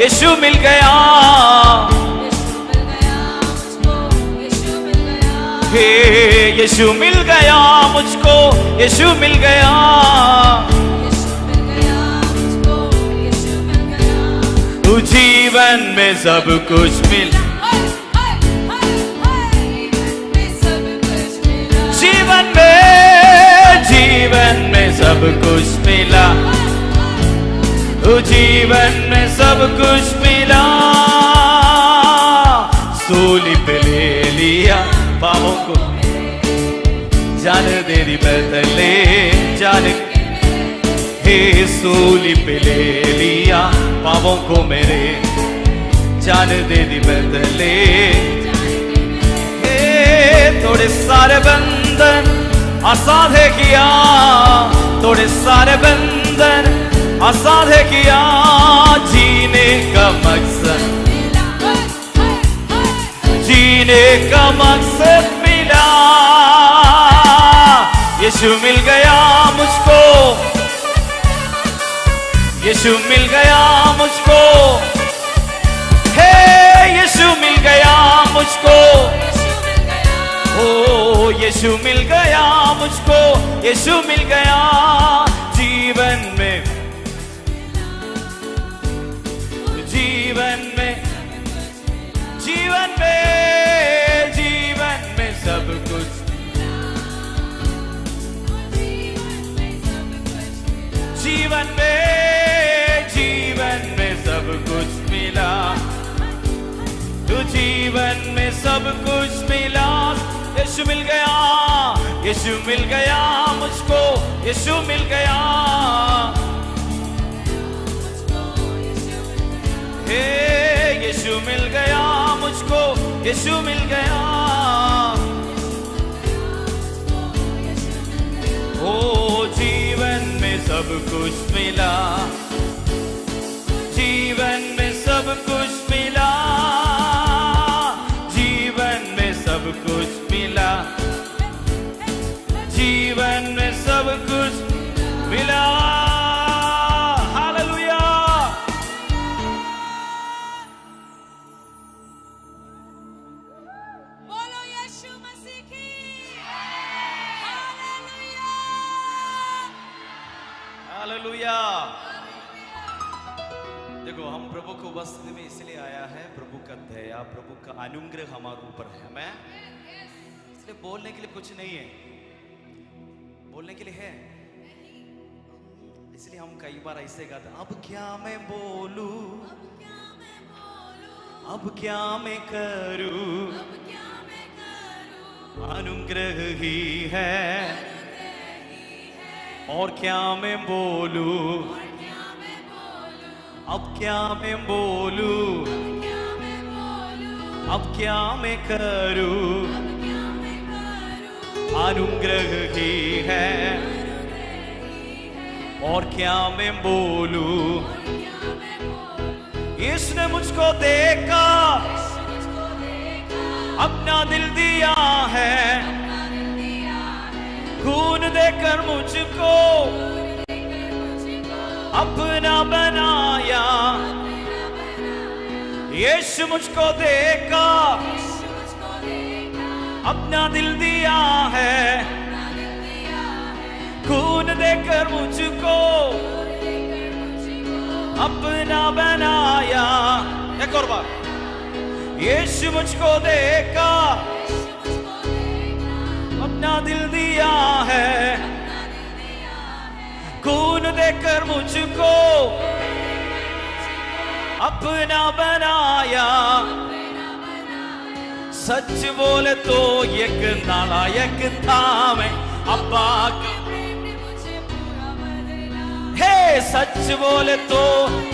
यीशु मिल गया, हे यीशु मिल गया मुझको, यीशु मिल गया, तू जीवन में सब कुछ मिल, जीवन में सब कुछ मिला, जीवन में सब कुछ मिला, सूली पे ले लिया पापों को, जान दे दी बदले जान, हे सूली पे ले लिया पापों को मेरे, जान दे दी बदले, हे थोड़े सारे बंधन असाध्य किया, थोड़े सारे बंधन असाध्य किया, जीने का मकसद, जीने का मकसद मिला, यीशु मिल गया मुझको, यीशु मिल गया मुझको, हे यीशु मिल गया मुझको, ओ यीशु मिल गया मुझको, यीशु मिल गया, जीवन में, जीवन में, जीवन में, जीवन में सब कुछ, जीवन में, जीवन में सब कुछ मिला, तो जीवन में सब कुछ मिला, यीशु मिल गया, यीशु मिल गया मुझको, यीशु मिल गया, हे यीशु मिल गया मुझको, यीशु मिल गया, ओ जीवन में सब कुछ मिला, जीवन में सब कुछ मिला, जीवन में सब कुछ मिला, जीवन में सब कुछ मिला, हालेलुया। बोलो यीशु मसीह की, हालेलुया। देखो हम प्रभु को उपस्थिति में इसलिए आया है, प्रभु का दया, प्रभु का अनुग्रह हमारे ऊपर है, हमें इसलिए बोलने के लिए कुछ नहीं है, बोलने के लिए है, इसलिए हम कई बार ऐसे गाते, अब क्या मैं बोलूं, अब क्या मैं करूं, अनुग्रह ही है, और क्या मैं बोलूं, अब क्या मैं बोलूं, अब क्या मैं करूं, अनुग्रह ही है, और क्या मैं बोलूं, इसने मुझको देखा, अपना दिल दिया है, खून देकर मुझको अपना बनाया, यीशु मुझको देखा, अपना दिल दिया है, खून देकर मुझको अपना बनाया, एक और बार, यीशु मुझको देखा, अपना दिल दिया है, खून देकर मुझको अपना बनाया, सच बोले तो एक नालायक था मैं, अब्बा का, हे सच बोले तो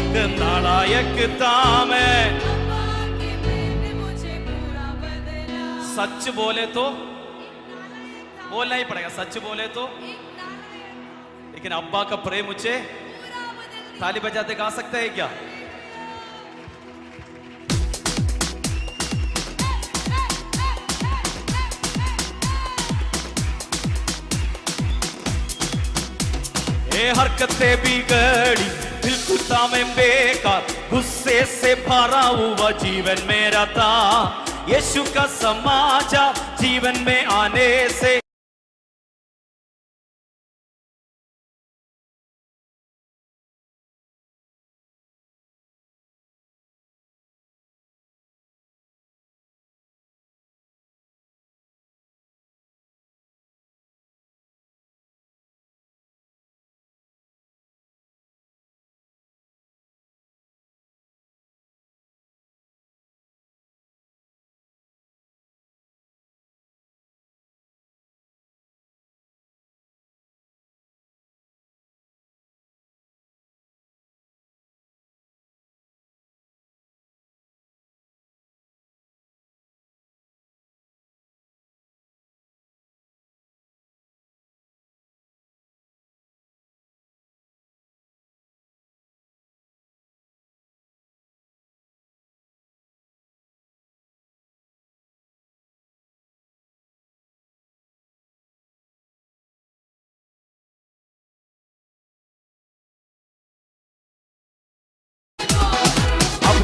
एक नालायक था मैं, सच बोले तो बोलना ही पड़ेगा, सच बोले तो, लेकिन अब्बा का प्रेम मुझे, ताली बजाते गा सकते हैं क्या? ये हरकतें बिगड़ी बिल्कुल था मैं बेकार, गुस्से से भरा हुआ जीवन मेरा था। यीशु का समाचार जीवन में आने से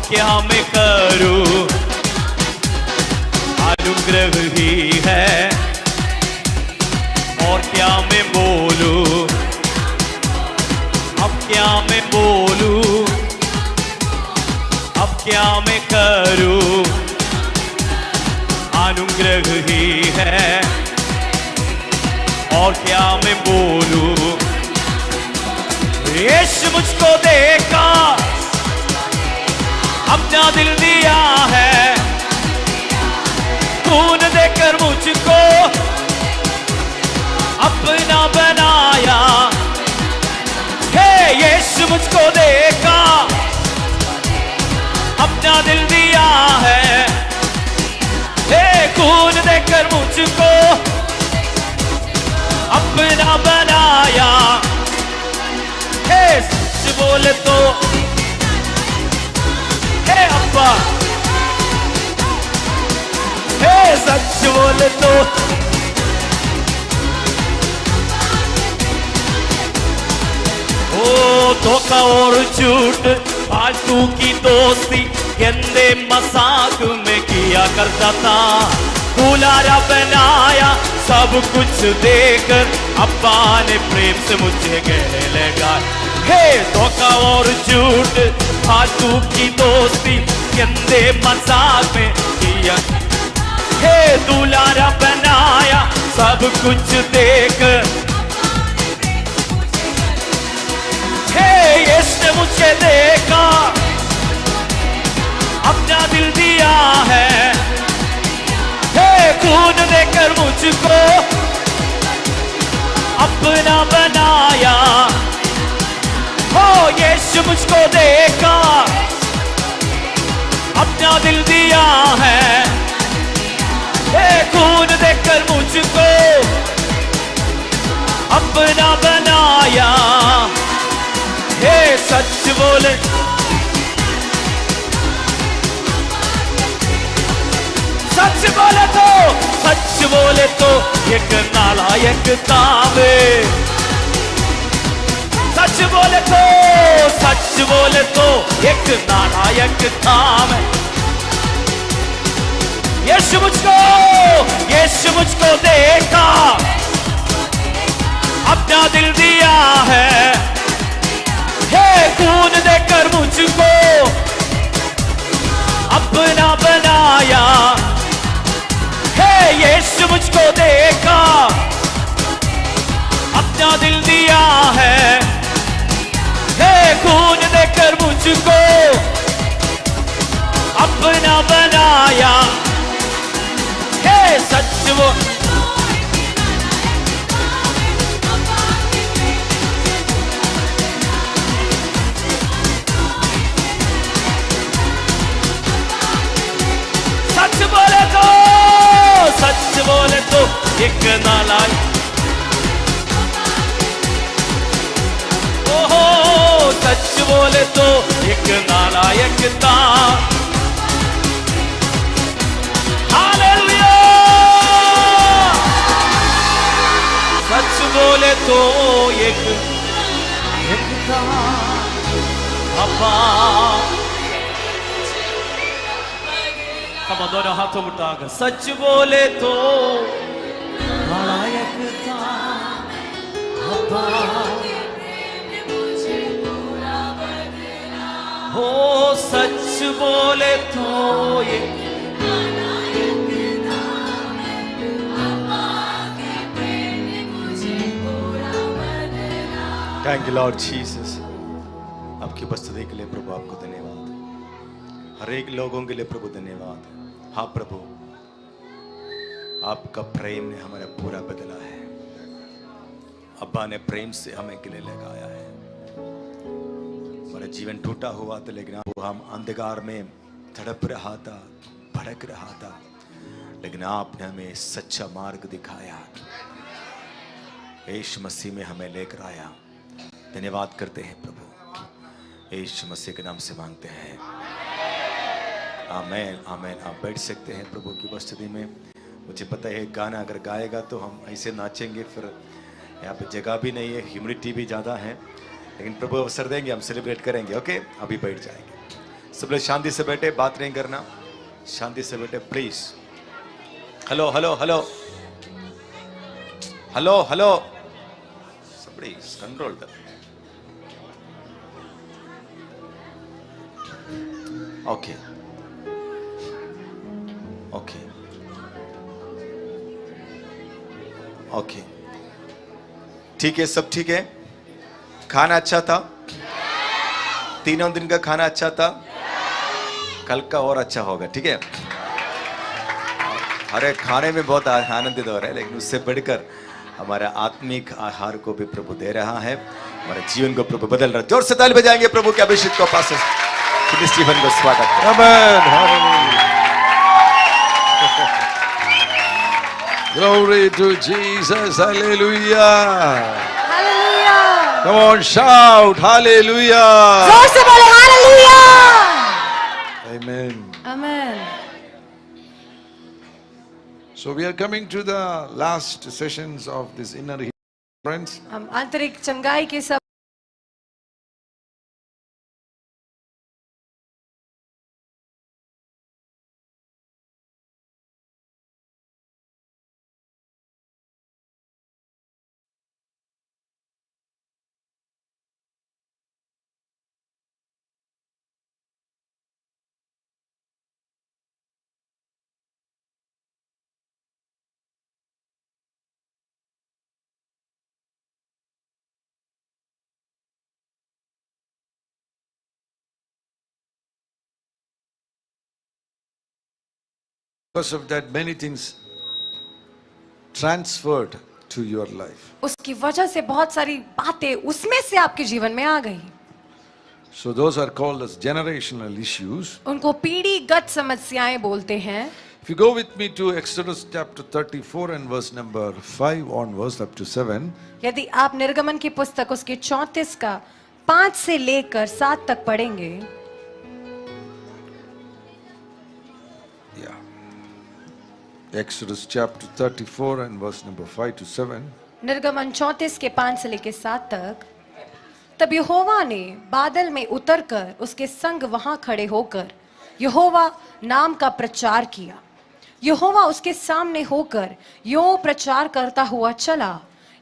क्या मैं करूं, अनुग्रह ही है। और क्या मैं बोलूं, अब क्या मैं बोलूं, अब क्या मैं करूं, अनुग्रह ही है। और क्या मैं बोलूं, यीशु मुझको देखा, अपना दिल दिया है, खून देकर मुझको अपना बनाया। हे यीशु मुझको देखा, अपना दिल दिया है, हे खून देकर मुझको अपना बनाया। हे सच बोले तो अब्बा, हे सच बोले तो ओ धोखा और झूठ, फालतू की दोस्ती गंदे मजाक में किया करता था। दुलारा बनाया सब कुछ देकर, अब्बा ने प्रेम से मुझे गले लगाया। हे धोखा और झूठ, फालतू की दोस्ती गंदे मजाक में किया। हे दुलारा बनाया सब कुछ देकर, हे यीशु ने मुझे देखा, अपना दिल दिया है, हे खून देकर मुझको अपना बनाया। हो यीशु मुझको देखा, अपना दिल दिया है, हे खून देकर मुझको अपना बनाया। हे सच बोले, सच बोले तो, सच बोले तो एक नालायक था मैं। सच बोले तो, सच बोले तो एक नालायक था मैं। यीशु मुझको देखा, अपना दिल दिया है, हे खून देकर मुझको अपना बनाया। हे यीशु मुझको देखा, अपना दिल दिया है, हे खून देकर मुझको अपना बनाया। हे सच वो सच बोले तो, सच बोले तो एक नालायक, सच बोले तो एक नालायक था। हालेलुया, सच बोले तो एक था। अब्बा। कब दोनों हाथों उठाकर सच बोले तो नालायक था अब्बा, हो सच बोले तो ये थैंक यू लॉर्ड जीसस। आपकी उपस्थिति के लिए प्रभु आपको धन्यवाद, हर एक लोगों के लिए प्रभु धन्यवाद। हाँ प्रभु, आपका प्रेम ने हमारा पूरा बदला है। अब्बा ने प्रेम से हमें गले लगाया है। हमारा जीवन टूटा हुआ था, लेकिन वो हम अंधकार में तड़प रहा था, भड़क रहा था, लेकिन आपने हमें सच्चा मार्ग दिखाया। यीशु मसीह में हमें लेकर आया। धन्यवाद करते हैं प्रभु, यीशु मसीह के नाम से मांगते हैं, आमेन आमेन। आप बैठ सकते हैं प्रभु की उपस्थिति में। मुझे पता है गाना अगर गाएगा तो हम ऐसे नाचेंगे, फिर यहाँ पे जगह भी नहीं है, ह्यूमिडिटी भी ज़्यादा है, लेकिन प्रभु अवसर देंगे, हम सेलिब्रेट करेंगे। ओके, अभी बैठ जाएंगे। सब लोग शांति से बैठे, बात नहीं करना, शांति से बैठे please. Hello hello hello hello hello, please control the. Okay okay okay, ठीक है, सब ठीक है। खाना अच्छा था, तीनों दिन का खाना अच्छा था, कल का और अच्छा होगा, ठीक है। अरे खाने में बहुत आनंदित हो रहा है, लेकिन उससे बढ़कर हमारा आत्मिक आहार को भी प्रभु दे रहा है, हमारे जीवन को प्रभु बदल रहा है। जोर से ताली बजाएंगे प्रभु के अभिषेक को पास जीवन को स्वागत। Glory to Jesus, hallelujah. Hallelujah. Come on, shout, hallelujah. जोर से बोले hallelujah. Amen. Amen. So we are coming to the last sessions of this inner healing, friends. हम आंतरिक चंगाई के सब Because of that, many things transferred to your life. उसकी वजह से बहुत सारी बातें उसमें से आपके जीवन में आ गई। So those are called as generational issues. उनको पीढ़ीगत समस्याएं बोलते हैं। If you go with me to Exodus chapter 34 and verse number 5 onwards up to 7. यदि आप निर्गमन की पुस्तक उसके 34 का 5 से लेकर 7 तक पढ़ेंगे। Yeah. Exodus chapter 34 and verse number 5 to 7. निर्गमन 34 के 5 से लेकर 7 तक। तब यहोवा ने बादल में उतरकर उसके संग वहां खड़े होकर यहोवा नाम का प्रचार किया। यहोवा उसके सामने होकर यों प्रचार करता हुआ चला,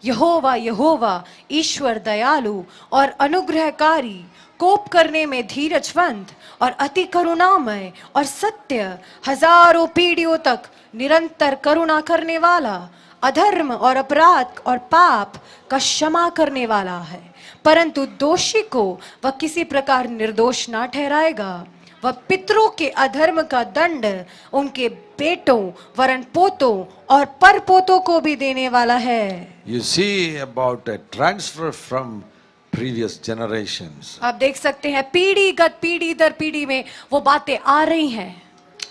यहोवा यहोवा ईश्वर दयालु और अनुग्रहकारी, कोप करने में धीरजवंत और अति करुणामय और सत्य, हजारों पीढ़ियों तक निरंतर करुणा करने वाला, अधर्म और अपराध और पाप का क्षमा करने वाला है, परंतु दोषी को वह किसी प्रकार निर्दोष ना ठहराएगा। वह पितरों के अधर्म का दंड उनके बेटों वरन पोतों और परपोतों को भी देने वाला है। You see about a transfer from previous generations. आप देख सकते हैं पीढ़ीगत पीढ़ी दर पीढ़ी में वो बातें आ रही हैं।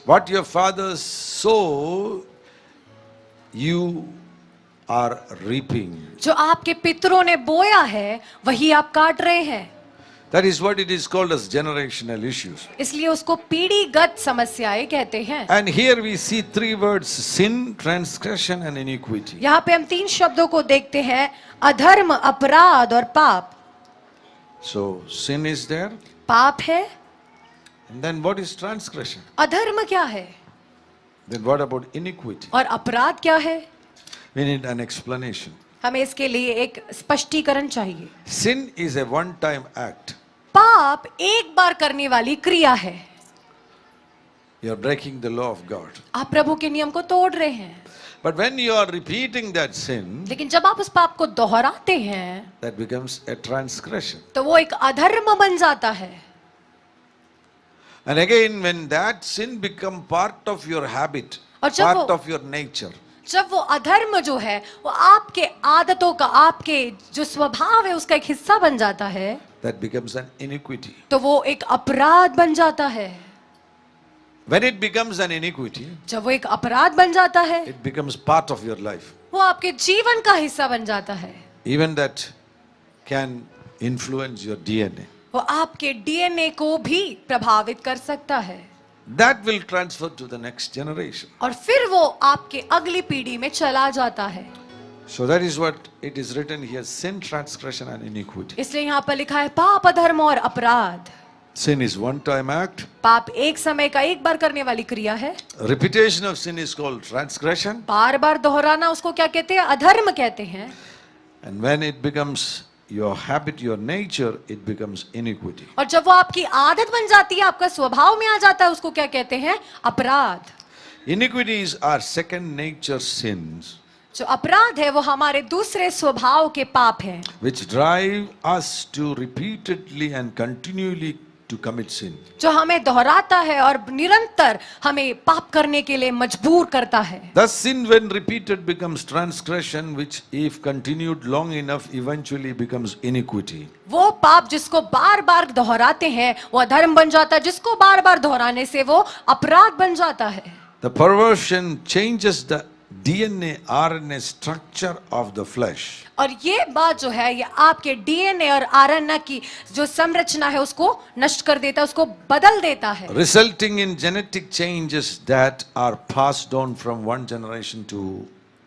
What your fathers sow, you are reaping. जो आपके पितरों ने बोया है वही आप काट रहे हैं। That is what it is called as generational issues. इसलिए उसको पीढ़ीगत समस्याएं कहते हैं। And here we see three words: sin, transgression and iniquity. यहाँ पे हम 3 शब्दों को देखते हैं, अधर्म, अपराध और पाप। So sin is there. पाप है। And then what is transgression? अधर्म क्या है? Then what about iniquity? और अपराध क्या है? We need an explanation. हमें इसके लिए एक स्पष्टीकरण चाहिए। Sin is a one-time act. पाप एक बार करने वाली क्रिया है। You are breaking the law of God. आप प्रभु के नियम को तोड़ रहे हैं। But when you are repeating that sin, लेकिन जब आप उस पाप को दोहराते हैं, that becomes a transgression. तो वो एक अधर्म बन जाता है। And again, when that sin become part of your habit, और जब part वो- of your nature, जब वो अधर्म जो है वो आपके आदतों का, आपके जो स्वभाव है उसका एक हिस्सा बन जाता है, that becomes an iniquity. तो वो एक अपराध बन जाता है। When it becomes an iniquity, जब वो एक अपराध बन जाता है, it becomes part of your life. वो आपके जीवन का हिस्सा बन जाता है। Even that can influence your DNA. वो आपके डीएनए को भी प्रभावित कर सकता है That will transfer to the next generation. और फिर वो आपके अगली पीढ़ी में चला जाता है। So that is what it is written here: sin, transgression, and iniquity. इसलिए यहाँ पर लिखा है पाप, अधर्म और अपराध। Sin is one-time act. पाप एक समय का, एक बार करने वाली क्रिया है। Repetition of sin is called transgression. बार बार दोहराना उसको क्या कहते हैं? अधर्म कहते हैं। And when it becomes your habit, your nature, it becomes iniquity. और जब वो आपकी आदत बन जाती है, आपका स्वभाव में आ जाता है, उसको क्या कहते हैं? अपराध। Iniquities are second nature sins जो अपराध है वो हमारे दूसरे स्वभाव के पाप हैं, which drive us to repeatedly and continually to commit sin. जो हमें दोहराता है और निरंतर हमें पाप करने के लिए मजबूर करता है। Thus sin when repeated becomes transgression, which if continued long enough eventually becomes iniquity. वो पाप जिसको बार बार दोहराते हैं वो अधर्म बन जाता है, जिसको बार बार दोहराने से वो अपराध बन जाता है। The perversion changes the DNA RNA structure of the flesh. और ये बात जो है ये आपके डीएनए और आरएनए की जो संरचना है उसको नष्ट कर देता है, उसको बदल देता है, Resulting in genetic changes that are passed on from one generation to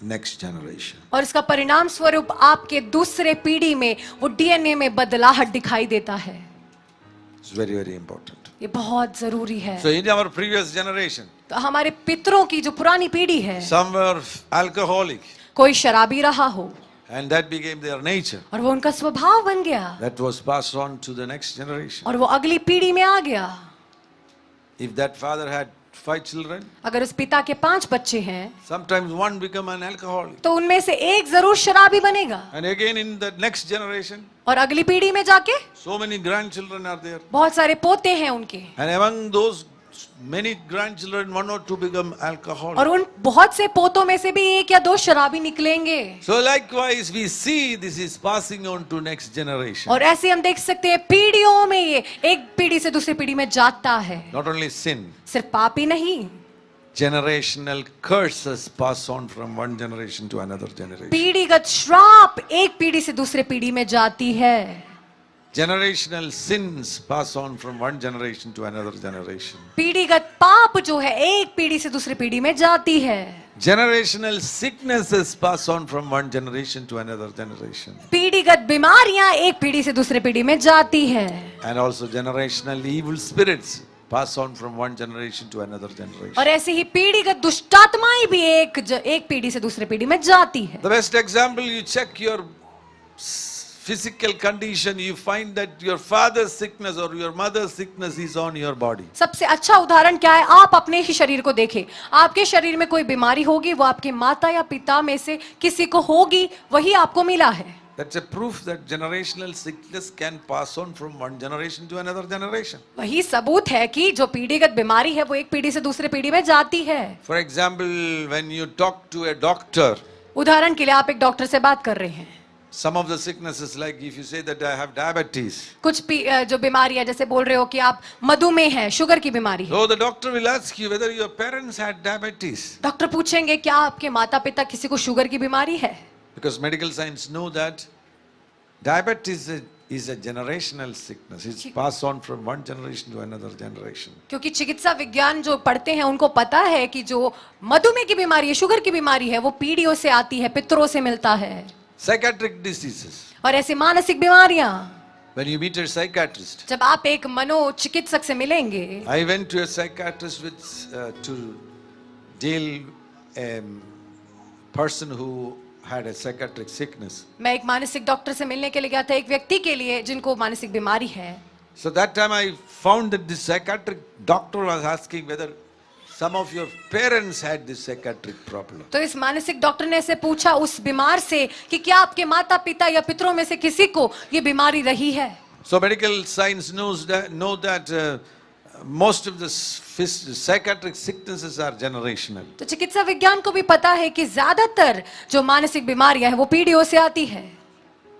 next generation. और इसका परिणाम स्वरूप आपके दूसरे पीढ़ी में वो डीएनए में बदलाहट दिखाई देता है। It's very, very important. ये बहुत जरूरी है। So in our previous generation, तो हमारे पितरों की जो पुरानी पीढ़ी है, some were alcoholic कोई शराबी रहा हो and that became their nature. और वो उनका स्वभाव बन गया That was passed on to the next generation. और वो अगली पीढ़ी में आ गया। If that father had 5 children, अगर उस पिता के 5 बच्चे हैं sometimes one become an alcoholic. तो उनमें से एक जरूर शराबी बनेगा And again in the next generation, और अगली पीढ़ी में जाके so many grandchildren are there. बहुत सारे पोते हैं उनके And among those many grandchildren, 1 or 2 become alcoholic. और उन बहुत से पोतों में से भी 1 या 2 शराबी निकलेंगे। So likewise we see this is passing on to next generation. और ऐसे हम देख सकते हैं पीढ़ियों में ये एक पीढ़ी से दूसरी पीढ़ी में जाता है। Not only sin, सिर्फ पाप ही नहीं, generational curses pass on from one generation to another generation. पीढ़ीगत श्राप एक पीढ़ी से दूसरे पीढ़ी में जाती है। Generational sins pass on from one generation to another generation. पीढ़ीगत पाप जो है एक पीढ़ी से दूसरी पीढ़ी में जाती है। Generational sicknesses pass on from one generation to another generation. पीढ़ीगत बीमारियां एक पीढ़ी से दूसरे पीढ़ी में जाती है। And also generational evil spirits pass on from one generation to another generation. और ऐसे ही पीढ़ीगत दुष्टात्माएं भी एक पीढ़ी से दूसरे पीढ़ी में जाती है। The best example, you check your physical condition, you find that your father's sickness or your mother's sickness is on your body. सबसे अच्छा उदाहरण क्या है? आप अपने ही शरीर को देखें, आपके शरीर में कोई बीमारी होगी, वो आपके माता या पिता में से किसी को होगी, वही आपको मिला है। That's a proof that generational sickness can pass on from one generation to another generation. वही सबूत है कि जो पीढ़ीगत बीमारी है वो एक पीढ़ी से दूसरे पीढ़ी में जाती है। For example, when you talk to a doctor, उदाहरण के लिए आप एक डॉक्टर से बात कर रहे हैं, some of the sicknesses, like if you say that I have diabetes, कुछ जो बीमारी है, जैसे बोल रहे हो कि आप मधुमेह है, शुगर की बीमारी है, so the doctor will ask you whether your parents had diabetes, doctor पूछेंगे क्या आपके माता पिता किसी को शुगर की बीमारी है? because medical science know that diabetes is a generational sickness. It's passed on from one generation to another generation. क्योंकि चिकित्सा विज्ञान जो पढ़ते हैं उनको पता है कि जो मधुमेह की बीमारी है, शुगर की बीमारी है, वो पीढ़ियों से आती है, पितरों से मिलता है। Psychiatric diseases, और ऐसी मानसिक बीमारियां, When you meet a psychiatrist, जब आप एक मनोचिकित्सक से मिलेंगे, I went to a psychiatrist to deal a person who had a psychiatric sickness. मैं एक मानसिक डॉक्टर से मिलने के लिए गया था, एक व्यक्ति के लिए जिनको मानसिक बीमारी है। So that time I found that this psychiatric doctor was asking whether some of your parents had this psychiatric problem. तो इस मानसिक डॉक्टर ने ऐसे पूछा उस बीमार से कि क्या आपके माता पिता या पितरों में से किसी को ये बीमारी रही है। So medical science know that most of the psychiatric sicknesses are generational. तो चिकित्सा विज्ञान को भी पता है कि ज्यादातर जो मानसिक बीमारियां हैं वो पीढ़ियों से आती है।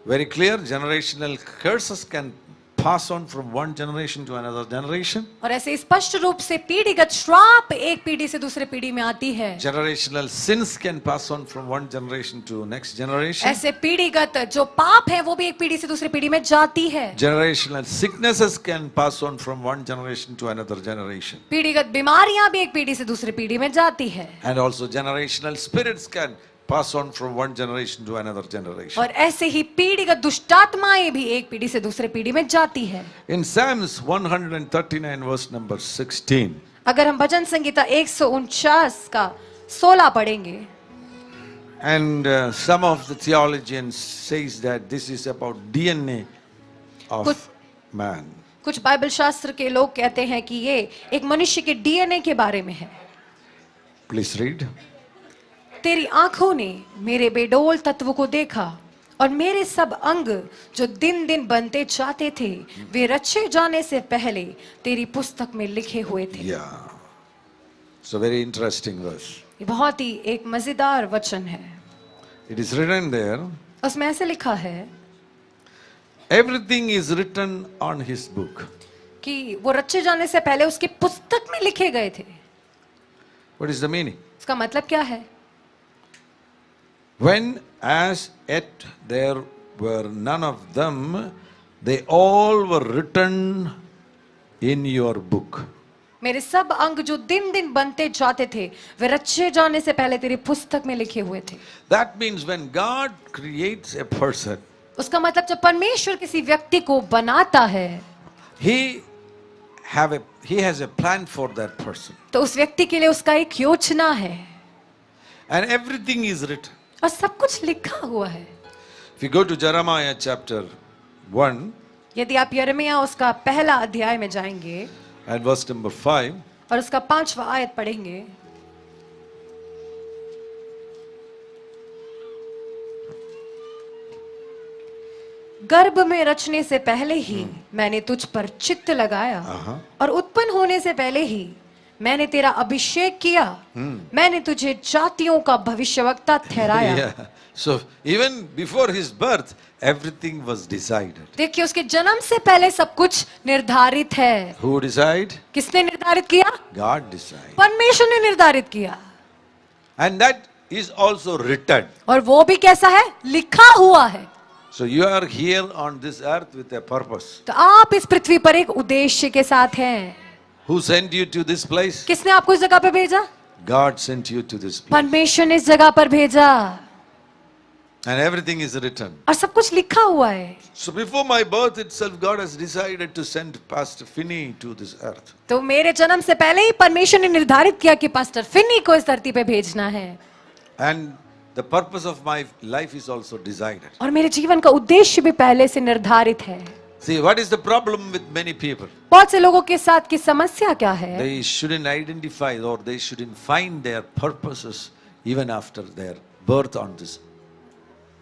Very clear, generational curses can pass on from one generation to another generation. और ऐसे स्पष्ट रूप से पीढ़ीगत श्राप एक पीढ़ी से दूसरे पीढ़ी में आती है। Generational sins can pass on from one generation to next generation. ऐसे पीढ़ीगत जो पाप है वो भी एक पीढ़ी से दूसरी पीढ़ी में जाती है। Generational sicknesses can pass on from one generation to another generation. पीढ़ीगत बीमारियां भी एक पीढ़ी से दूसरी पीढ़ी में जाती है। And also generational spirits can pass on from one generation to another generation. और ऐसे ही पीढ़ीगत दुष्टात्माएं भी एक पीढ़ी से दूसरे पीढ़ी में जाती है। In Psalms 139 verse number 16. अगर हम भजन संगीता 149 का 16 पढ़ेंगे, And some of the theologians says that this is about DNA of man. कुछ बाइबल शास्त्र के लोग कहते हैं कि ये एक मनुष्य के डीएनए के बारे में है। Please read. तेरी आंखों ने मेरे बेडोल तत्व को देखा और मेरे सब अंग जो दिन दिन बनते जाते थे वे रचे जाने से पहले तेरी पुस्तक में लिखे हुए थे। Yeah. So very interesting verse. ये बहुत ही एक मजेदार वचन है। It is written there. उसमें ऐसे लिखा है Everything is written on his book. कि वो रचे जाने से पहले उसकी पुस्तक में लिखे गए थे। What is the meaning? इसका मतलब क्या है? When as yet there were none of them, they all were written in your book. मेरे सब अंग जो दिन दिन बनते जाते थे वे रचे जाने से पहले तेरी पुस्तक में लिखे हुए थे। That means when God creates a person, उसका मतलब जब परमेश्वर किसी व्यक्ति को बनाता है He has a plan for that person. तो उस व्यक्ति के लिए उसका एक योजना है And everything is written. और सब कुछ लिखा हुआ है। If you go to Jeremiah chapter 1 यदि आप यिर्मयाह उसका पहला अध्याय में जाएंगे and verse number 5, और उसका 5वां आयत पढ़ेंगे, गर्भ में रचने से पहले ही मैंने तुझ पर चित्त लगाया और उत्पन्न होने से पहले ही मैंने तेरा अभिषेक किया, मैंने तुझे जातियों का भविष्यवक्ता ठहराया। yeah. So even before his birth, everything was decided. देखिए उसके जन्म से पहले सब कुछ निर्धारित है। Who decide? किसने निर्धारित किया? God decide. परमेश्वर ने निर्धारित किया। And that is also written. और वो भी कैसा है? लिखा हुआ है। So you are here on this earth with a purpose. तो आप इस पृथ्वी पर एक उद्देश्य के साथ हैं। Who sent you to this place? किसने आपको इस जगह पे भेजा? God sent you to this place. परमेश्वर ने इस जगह पर भेजा And everything is written. और सब कुछ लिखा हुआ है। So before my birth itself, God has decided to send Pastor Finney to this earth. तो मेरे जन्म से पहले ही परमेश्वर ने निर्धारित किया कि पास्टर फिन्नी को इस धरती पे भेजना है। And the purpose of my life is also decided. और मेरे जीवन का उद्देश्य भी पहले से निर्धारित है। See, what is the problem with many people? बहुत से लोगों के साथ की समस्या क्या है? They shouldn't identify or they shouldn't find their purposes even after their birth on this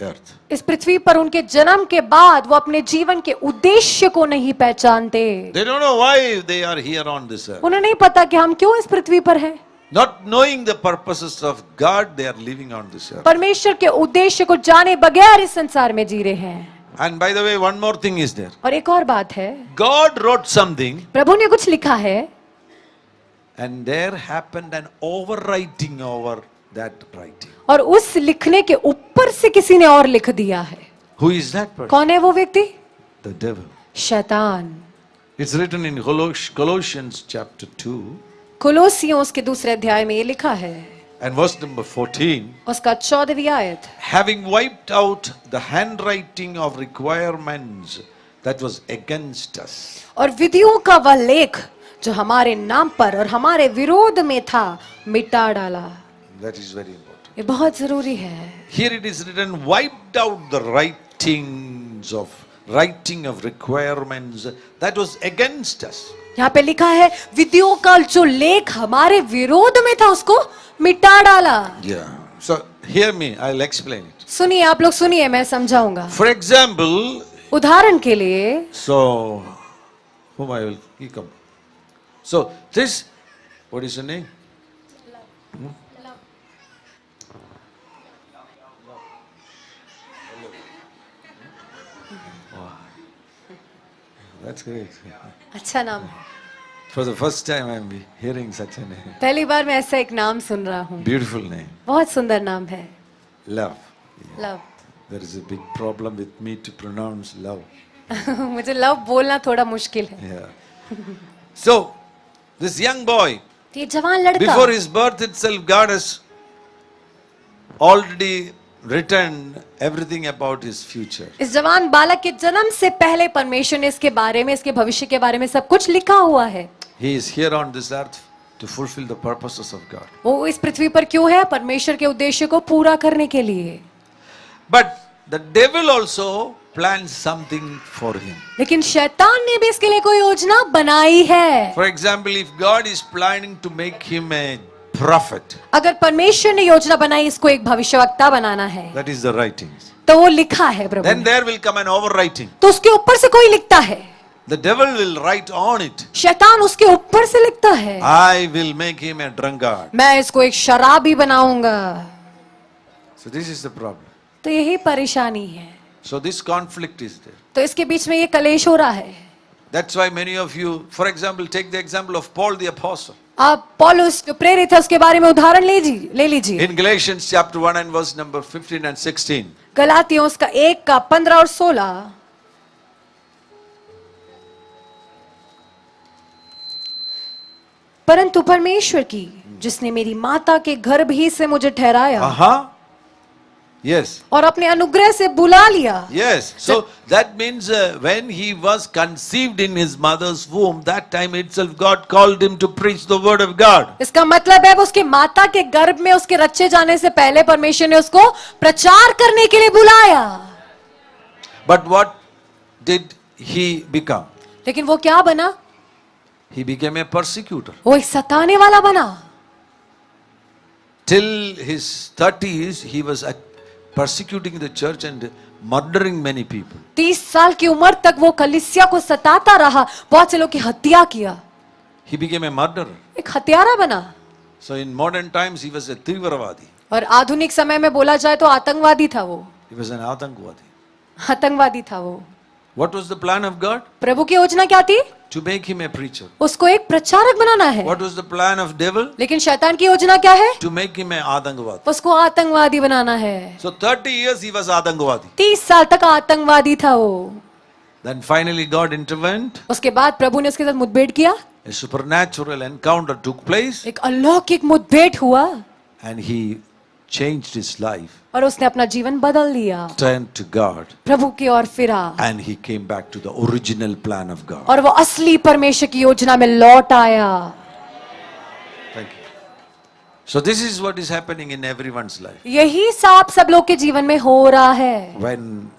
earth. इस पृथ्वी पर उनके जन्म के बाद वो अपने जीवन के उद्देश्य को नहीं पहचानते। They don't know why they are here on this earth. उन्हें नहीं पता कि हम क्यों इस पृथ्वी पर हैं। Not knowing the purposes of God, they are living on this earth. परमेश्वर के उद्देश्य को जाने बगैर इस संसार में जी रहे हैं। And by the way, one more thing is there. और एक और बात है, God wrote something प्रभु ने कुछ लिखा है and there happened an overwriting over that writing. और उस लिखने के ऊपर से किसी ने और लिख दिया है। Who is that person? कौन है वो व्यक्ति? The devil. शैतान। It's written in Colossians chapter 2 कुलोसियों उसके दूसरे अध्याय में ये लिखा है and verse number 14. उसका 14वीं आयत, Having wiped out the handwriting of requirements that was against us. और विधियों का वह लेख जो हमारे नाम पर और हमारे विरोध में था मिटा डाला। That is very important. ये बहुत जरूरी है। Here it is written, wiped out the writing of requirements that was against us. यहाँ पे लिखा है विधियों का जो लेख हमारे विरोध में था उसको मिटा डाला। Yeah. So hear me, I'll explain it. सुनिए, आप लोग सुनिए, मैं समझाऊंगा। For example, उदाहरण के लिए, so whom I will come. So this, what is your name? That's great. अच्छा नाम है। For the first time I'm hearing such a name. पहली बार मैं ऐसा एक नाम सुन रहा हूँ। Beautiful name. बहुत सुंदर नाम है। Love. Love. There is a big problem with me to pronounce love. मुझे लव बोलना थोड़ा मुश्किल है। Yeah. So, this young boy, ये जवान लड़का, before his birth itself, God has already written everything about his future. इस जवान बालक के जन्म से पहले परमेश्वर ने इसके बारे में, इसके भविष्य के बारे में सब कुछ लिखा हुआ है। He is here on this earth to fulfill the purposes of God. वो इस पृथ्वी पर क्यों है? परमेश्वर के उद्देश्य को पूरा करने के लिए। But the devil also plans something for him. लेकिन शैतान ने भी इसके लिए कोई योजना बनाई है। For example, if God is planning to make him a prophet, अगर परमेश्वर ने योजना बनाई इसको एक भविष्यवक्ता बनाना है, that is the writings. तो वो लिखा है प्रभु Then ने। there will come an overwriting. तो उसके ऊपर से कोई लिखता है। The devil will write on it, शैतान उसके ऊपर से लिखता है, I will make him a drunkard. मैं इसको एक शराबी बनाऊंगा। So this is the problem. तो यही परेशानी है। So this conflict is there. तो इसके बीच में ये कलेश हो रहा है। That's why many of you, for example, take the example of Paul the Apostle. आप पौलुस जो प्रेरित है उसके बारे में उदाहरण ले लीजिए। In Galatians chapter 1 and verse number 15 and 16. गलातियों उसका 1 का 15 और 16। परंतु परमेश्वर की जिसने मेरी माता के गर्भ ही से मुझे ठहराया Yes. और अपने अनुग्रह से बुला लिया। Yes. So that means when he was conceived in his mother's womb, that time itself God called him to preach the word of God. इसका मतलब है वो उसके माता के गर्भ में उसके रचे जाने से पहले परमेश्वर ने उसको प्रचार करने के लिए बुलाया। But what did he become? लेकिन वो क्या बना? He became a persecutor. वो एक सताने वाला बना। Till his 30s, he was persecuting the church and murdering many people. 30 साल की उम्र तक वो कलीसिया को सताता रहा, बहुत से लोग की हत्या किया। He became a murderer. एक हत्यारा बना। So in modern times, he was a Trivravadi. और आधुनिक समय में बोला जाए तो आतंकवादी था वो। He was an Atangwadi. आतंकवादी था वो। What was the plan of God? प्रभु की योजना क्या थी? To make him a preacher. उसको एक प्रचारक बनाना है। What was the plan of devil? लेकिन शैतान की योजना क्या है? To make him a Atangwadi. उसको आतंकवादी बनाना है। So 30 years he was Atangwadi. 30 साल तक आतंकवादी था वो। Then finally God intervened. उसके बाद प्रभु ने उसके साथ मुठभेड़ किया। A supernatural encounter took place. एक अलौकिक मुठभेड़ हुआ। And he changed his life. और उसने अपना जीवन बदल दिया। Turned to God. प्रभु की ओर फिरा। And he came back to the original plan of God. और वो असली परमेश्वर की योजना में लौट आया। Thank you. So this is what is happening in everyone's life. यही सब लोग के जीवन में हो रहा है। When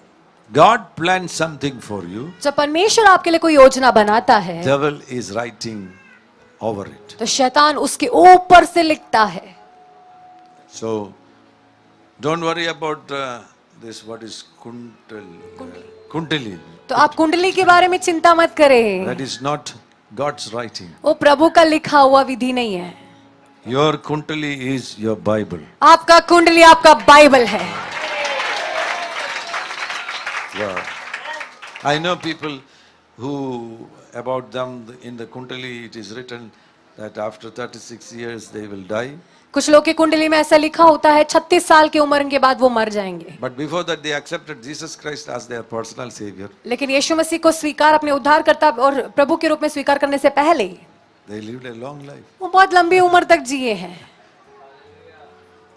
God plans something for you, जब परमेश्वर आपके लिए कोई योजना बनाता है, devil is writing over it. तो शैतान उसके ऊपर से लिखता है। So don't worry about this. What is Kundali? तो आप कुंडली के बारे में चिंता मत करें। That is not God's writing. वो प्रभु का लिखा हुआ विधि नहीं है। Your Kundali is your Bible. आपका कुंडली आपका बाइबल है। Wow. I know people who about them in the Kundali it is written that after 36 years they will die. कुछ लोग की कुंडली में ऐसा लिखा होता है 36 साल की उम्र के बाद वो मर जाएंगे। But before that they accepted Jesus Christ as their personal savior. लेकिन यीशु मसीह को स्वीकार अपने उद्धारकर्ता और प्रभु के रूप में स्वीकार करने से पहले They lived a long life. वो बहुत लंबी उम्र तक जिए हैं।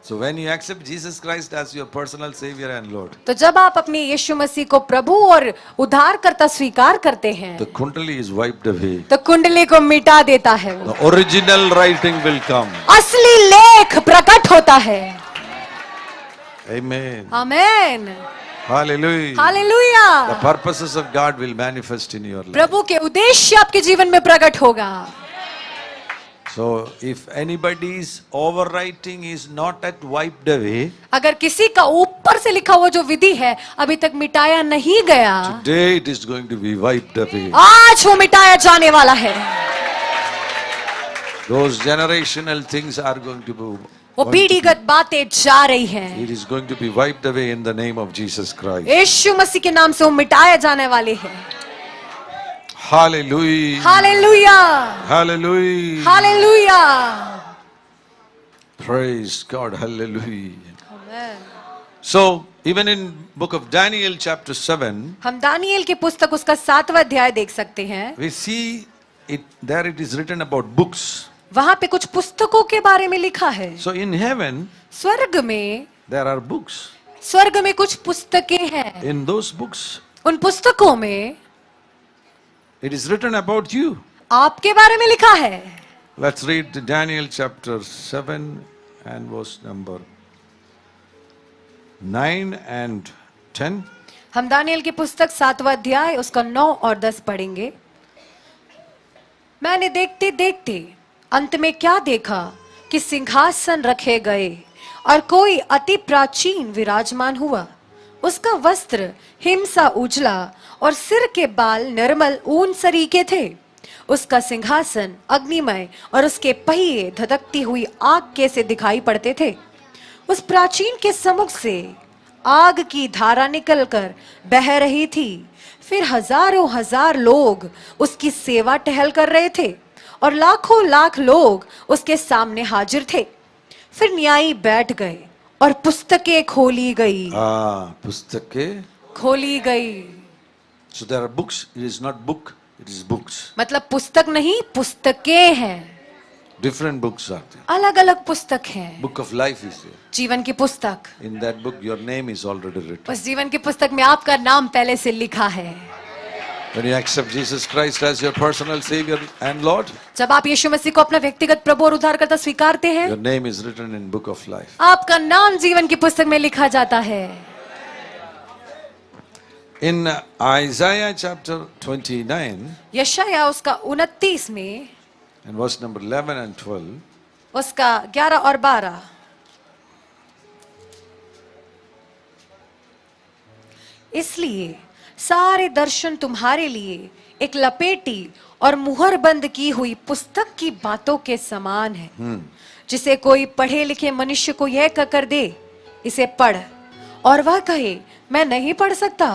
So when you accept Jesus Christ as your personal Savior and Lord, तो जब आप अपने यीशु मसीह को प्रभु और उद्धारकर्ता स्वीकार करते हैं the kundali is wiped away. तो कुंडली को मिटा देता है वो। The original writing will come. असली लेख प्रकट होता है। Amen. Amen. Hallelujah. The hallelujah. purposes of God will manifest in your life. प्रभु के उद्देश्य आपके जीवन में प्रकट होगा। So if anybody's overwriting is not at wiped away, अगर किसी का ऊपर से लिखा हुआ जो विधि है अभी तक मिटाया नहीं गया, today it is going to be wiped away. आज वो मिटाया जाने वाला है। Those generational things are going to be. वो पीढ़ीगत बातें जा रही हैं। It is going to be wiped away in the name of Jesus Christ. यीशु मसीह के नाम से वो मिटाया जाने वाले हैं। Hallelujah. Hallelujah. Hallelujah. Hallelujah. Praise God. Hallelujah. So even in book of Daniel chapter 7, हम दानिएल की पुस्तक उसका 7वां अध्याय देख सकते हैं। we see it there it is written about books. वहां पे कुछ पुस्तकों के बारे में लिखा है। So in heaven स्वर्ग में, there are books. स्वर्ग में कुछ पुस्तकें हैं। In those books उन पुस्तकों में it is written about you. आपके बारे में लिखा है। Let's read Daniel chapter 7 and verse number 9 and 10. हम दानिएल की पुस्तक 7वां अध्याय उसका 9 और 10 पढ़ेंगे। मैंने देखते देखते अंत में क्या देखा कि सिंहासन रखे गए और कोई अति प्राचीन विराजमान हुआ। उसका वस्त्र हिमसा उजला और सिर के बाल निर्मल ऊन सरीके थे। उसका सिंहासन अग्निमय और उसके पहिए धधकती हुई आग के से दिखाई पड़ते थे। उस प्राचीन के सम्मुख से आग की धारा निकलकर बह रही थी। फिर हजारों हजार लोग उसकी सेवा टहल कर रहे थे और लाखों लाख लोग उसके सामने हाजिर थे। फिर न्यायी बैठ गए और पुस्तकें खोली गई। पुस्तकें खोली गई। So there are books. It is not book. It is books. मतलब पुस्तक नहीं, पुस्तकें हैं। Different books are there. अलग अलग पुस्तक हैं। Book of life is there. जीवन की पुस्तक। In that book, your name is already written. उस जीवन की पुस्तक में आपका नाम पहले से लिखा है। When you accept Jesus Christ as your personal Savior and Lord, जब आप यीशु मसीह को अपना व्यक्तिगत प्रभु और उद्धारकर्ता स्वीकारते हैं, your name is written in book of life. आपका नाम जीवन की पुस्तक में लिखा जाता है। In Isaiah chapter 29 यशायाह उसका 29 में and verse number 11 and 12, उसका 11 और 12, इसलिए सारे दर्शन तुम्हारे लिए एक लपेटी और मुहर बंद की हुई पुस्तक की बातों के समान है, जिसे कोई पढ़े लिखे मनुष्य को यह कहकर दे, इसे पढ़, और वह कहे मैं नहीं पढ़ सकता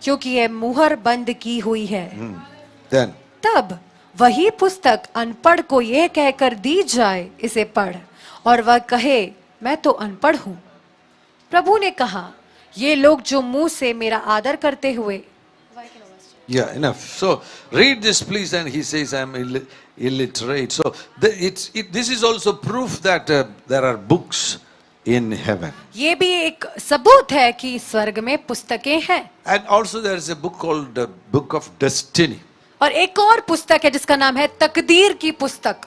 क्योंकि यह मुहर बंद की हुई है। then तब वही पुस्तक अनपढ़ को यह कहकर दी जाए, इसे पढ़, और वह कहे मैं तो अनपढ़ हूं। प्रभु ने कहा ये लोग जो मुंह से मेरा आदर करते हुए। yeah, enough. So read this please. And he says I am illiterate. So this is also proof that there are books in heaven. ये भी एक सबूत है कि स्वर्ग में पुस्तकें हैं। And also there is a book called the Book of Destiny. और एक और पुस्तक है जिसका नाम है तकदीर की पुस्तक।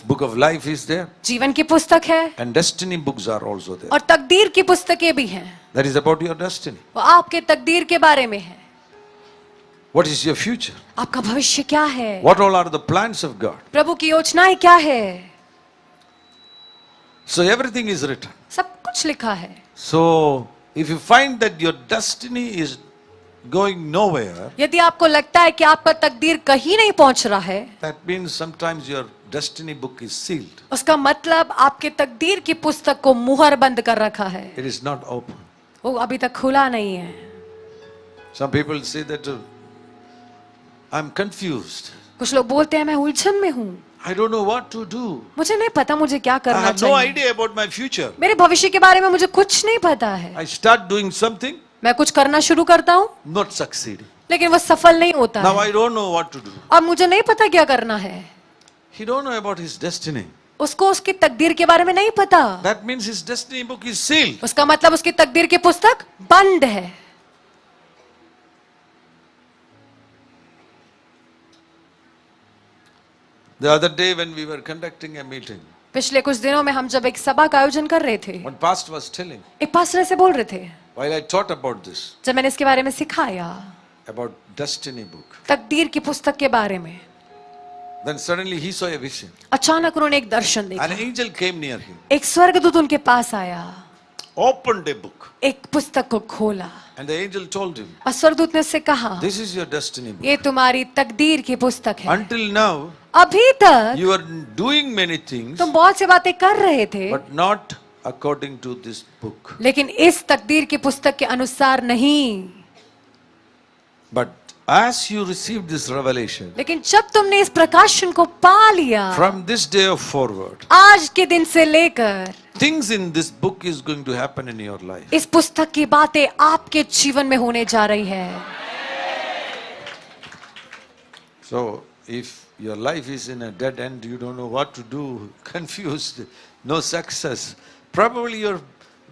Book of life is there. जीवन की पुस्तक है And destiny books are also there. और तकदीर की पुस्तकें भी हैं। That is about your destiny. वो आपके तकदीर के बारे में है। What is your future? आपका भविष्य क्या है? What all are the plans of God? प्रभु की योजनाएं क्या है? So everything is written. सब कुछ लिखा है। So if you find that your destiny is going nowhere, यदि आपको लगता है कि आपका तकदीर कहीं नहीं पहुंच रहा है, that means sometimes your destiny book is sealed. उसका मतलब आपके तकदीर की पुस्तक को मुहर बंद कर रखा है। It is not open. वो अभी तक खुला नहीं है। Some people say that I'm confused. कुछ लोग बोलते हैं मैं उलझन में हूँ, I don't know what to do. मुझे नहीं पता मुझे क्या I करना have no चाहिए। idea about my future. मेरे भविष्य के बारे में मुझे कुछ नहीं पता है। I start doing something, मैं कुछ करना शुरू करता हूँ not succeeding. लेकिन वो सफल नहीं होता Now है। I don't know what to do. अब मुझे नहीं पता क्या करना है। He don't know about his destiny. उसको उसकी तकदीर के बारे में नहीं पता। That means his destiny book is sealed. उसका मतलब उसकी तकदीर की पुस्तक बंद है। The other day when we were conducting a meeting, पिछले कुछ दिनों में हम जब एक सभा का आयोजन कर रहे थे, one pastor was telling, एक पास्टर से बोल रहे थे, while I taught about this, जब मैंने इसके बारे में सिखाया, about destiny book, तकदीर की पुस्तक के बारे में, then suddenly he saw a vision. अचानक उन्होंने एक दर्शन देखा। An angel came near him, एक स्वर्गदूत उनके पास आया, opened a book, एक पुस्तक को खोला and the angel told him, और स्वर्गदूत ने उससे कहा, this is your destiny book. ये तुम्हारी तकदीर की पुस्तक है। Until now, अभी तक you are doing many things, तुम बहुत सी बातें कर रहे थे, but not according to this book. लेकिन इस तकदीर की पुस्तक के अनुसार नहीं। But as you received this revelation, लेकिन जब तुमने इस प्रकाशन को पा लिया, from this day forward, आज के दिन से लेकर things in this book is going to happen in your life. इस पुस्तक की बातें आपके जीवन में होने जा रही है। So, if your life is in a dead end, you don't know what to do, confused, no success, probably your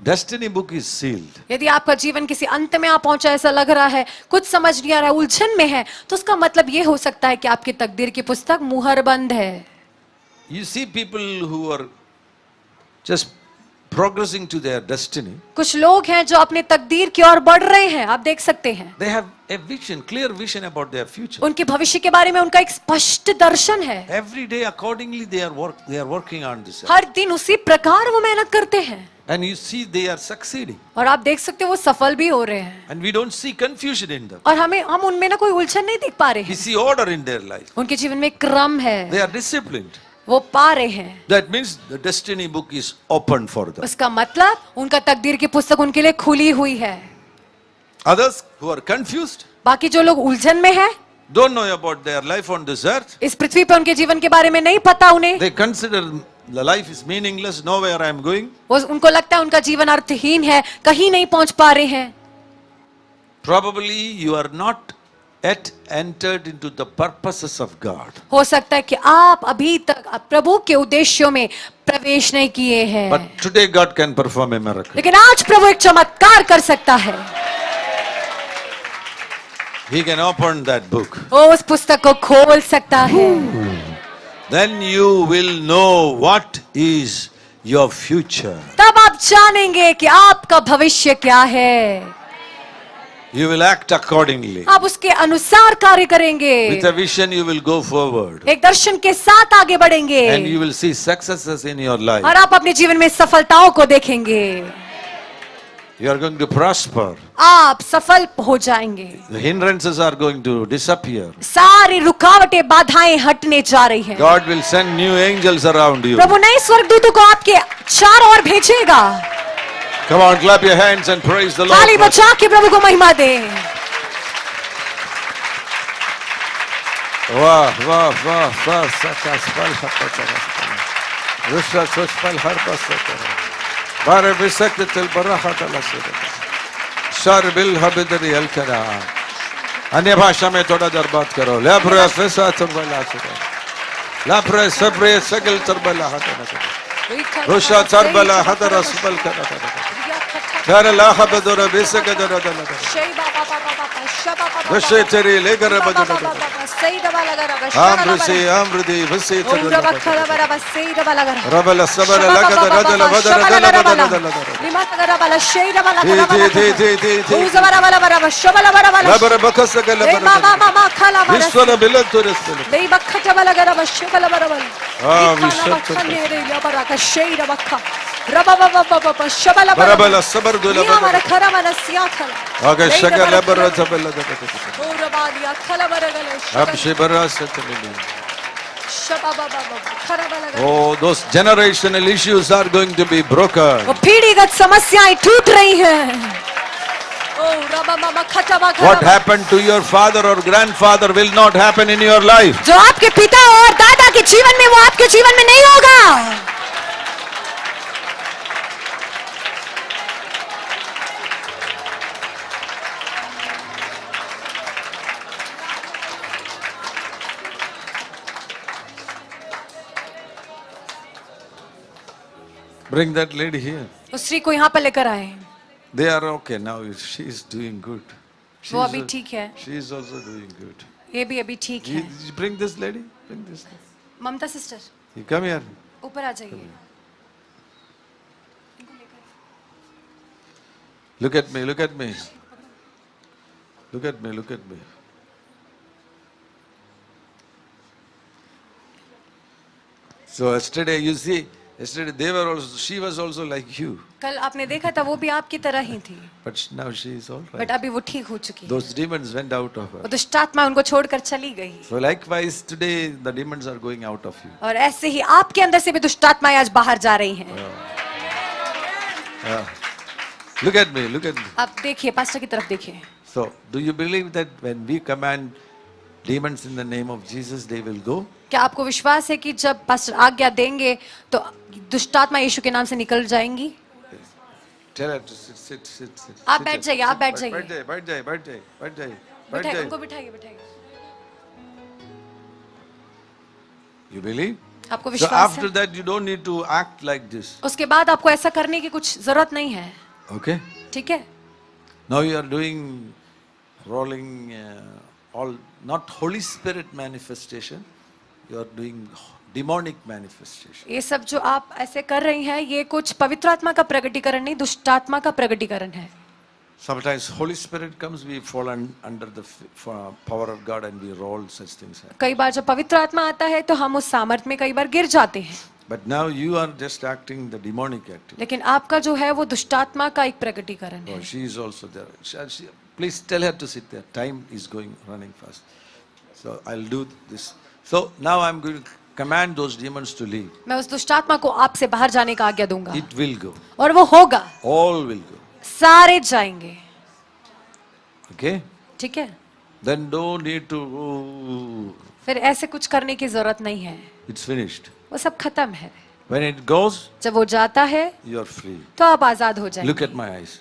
destiny book is sealed. यदि आपका जीवन किसी अंत में आ पहुंचा, ऐसा लग रहा है, कुछ समझ नहीं आ रहा है, उलझन में है, तो उसका मतलब ये हो सकता है कि आपकी तकदीर की पुस्तक मुहर बंद है। You see people who are just progressing to their destiny. कुछ लोग हैं जो अपने तकदीर की ओर बढ़ रहे हैं, आप देख सकते हैं। They have a vision, clear vision about their future. उनके भविष्य के बारे में उनका एक स्पष्ट दर्शन है। Every day accordingly they are working on this. हर दिन उसी प्रकार वो मेहनत करते हैं And you see they are succeeding. और आप देख सकते हो वो सफल भी हो रहे हैं। And we don't see confusion in them. और हम उनमें ना कोई उलझन नहीं देख पा रहे We हैं। see order in their life. उनके जीवन में एक क्रम है, They are disciplined. वो पा रहे हैं। That means the destiny book is open for them. उसका मतलब उनका तकदीर की पुस्तक उनके लिए खुली हुई है। Others who are confused, बाकी जो लोग उलझन में हैं, don't know about their life on this earth, इस पृथ्वी पर उनके जीवन के बारे में नहीं पता उन्हें, they consider the life is meaningless, nowhere I am going. वो उनको लगता है उनका जीवन अर्थहीन है, कहीं नहीं पहुंच पा रहे हैं। Probably you are not yet entered into the purposes of God. हो सकता है कि आप अभी तक प्रभु के उद्देश्यों में प्रवेश नहीं किए हैं, But today God can perform a miracle. लेकिन आज प्रभु एक चमत्कार कर सकता है। He can open that book. वो उस पुस्तक को खोल सकता है। Then you will know what is your future. तब आप जानेंगे कि आपका भविष्य क्या है। You will act accordingly. आप उसके अनुसार कार्य करेंगे। With a vision you will go forward. एक दर्शन के साथ आगे बढ़ेंगे And you will see successes in your life. और आप अपने जीवन में सफलताओं को देखेंगे। You are going to prosper. आप सफल हो जाएंगे। The hindrances are going to disappear. सारी रुकावटें बाधाएं हटने जा रही हैं। God will send new angels around you. प्रभु नए स्वर्गदूतों को आपके चारों ओर भेजेगा। Come on, clap your hands and praise the ताली Lord. बजा के प्रभु को महिमा दे। वाह वाह वाह वाह सचा स्पल हपचरा रुषा सुष्पल हर पसतरा बारे बिसक्त तिल बरहत लसरे शर बिल हबिदरी अलकरा। अन्य भाषा में थोड़ा देर बात करो। लेप्रे फिसा चरबला चरा लेप्रे सब्रे सगल चरबला हत रुषा चरबला हत रसबल करा कर ला हबदर बिसक दर दर रुषे तेरी लेकर बजना आम्रसी आम्रदी वसी रबल सबर लगद रदल वदर दल बदल दल लबर बखस गल बर विश्वर बिल तुरस रबल सबर दुल आगे शगल बर जबल अब शिबरा सतमिली। Oh, those generational issues are going to be broken. वो पीढ़ीगत समस्याएं टूट रही हैं। What happened to your father or grandfather will not happen in your life. जो आपके पिता और दादा के जीवन में वो आपके जीवन में नहीं होगा। Bring that lady here. उस स्त्री को यहाँ पर लेकर आए। They are okay now. She is doing good. She वो is अभी ठीक है, She is also doing good. ये भी अभी ठीक है। You bring this lady. Bring this. Mamata sister You come here. ऊपर आ जाइए। Look at me. Look at me. Look at me. Look at me. So yesterday, you see, yesterday they were also. She was also like you, कल आपने देखा था वो भी आपकी तरह ही थी, but now she is all but right. अभी वो ठीक हो चुकी है। Those demons went out of वो her. दुष्ट आत्मा उनको छोड़कर चली गई। So likewise, today the demons are going out of you. और ऐसे ही आपके अंदर से भी दुष्ट आत्माएं आज बाहर जा रही हैं। Look at me. Look at me. आप देखिए, पास्टर की तरफ देखिए। So, do you believe that when we command demons in the name of Jesus, they will go? क्या आपको विश्वास है कि जब पास्टर आज्ञा देंगे तो दुष्ट आत्मा यीशु के नाम से निकल जाएंगी? Tell her to sit. आप Sit बैठ here. जाइए, आप बैठ Sit. जाइए। बैठ जाइए. बिठाइए, उनको बिठाइए, बिठाइए। You believe? आपको So विश्वास after है? that, you don't need to act like this. उसके बाद आपको ऐसा करने की कुछ जरूरत नहीं है, Okay? ठीक है? Now you are doing rolling all not Holy Spirit manifestation. You are doing demonic manifestation. ये सब जो आप ऐसे कर रही हैं, ये कुछ पवित्र आत्मा का प्रकटीकरण नहीं, दुष्ट आत्मा का प्रकटीकरण है। Sometimes Holy Spirit comes, we fall under the power of God and we roll such things. कई बार जब पवित्र आत्मा आता है तो हम उस सामर्थ में कई बार गिर जाते हैं, But now you are just acting the demonic activity. लेकिन आपका जो है वो दुष्ट आत्मा का एक प्रकटीकरण Oh, है। she is also there. Please tell her to sit there. Time is running fast. So I'll do this. So now I'm going to command those demons to leave. मैं उस दुष्ट आत्मा को आपसे बाहर जाने का आज्ञा दूंगा It will go. और वो होगा, All will go. सारे जाएंगे, Okay? ठीक है? Then don't need to. फिर ऐसे कुछ करने की जरूरत नहीं है, It's finished. वो सब खत्म है। When it goes, जब वो जाता है you are free. तो आप आजाद हो Look जाएंगे। at my eyes.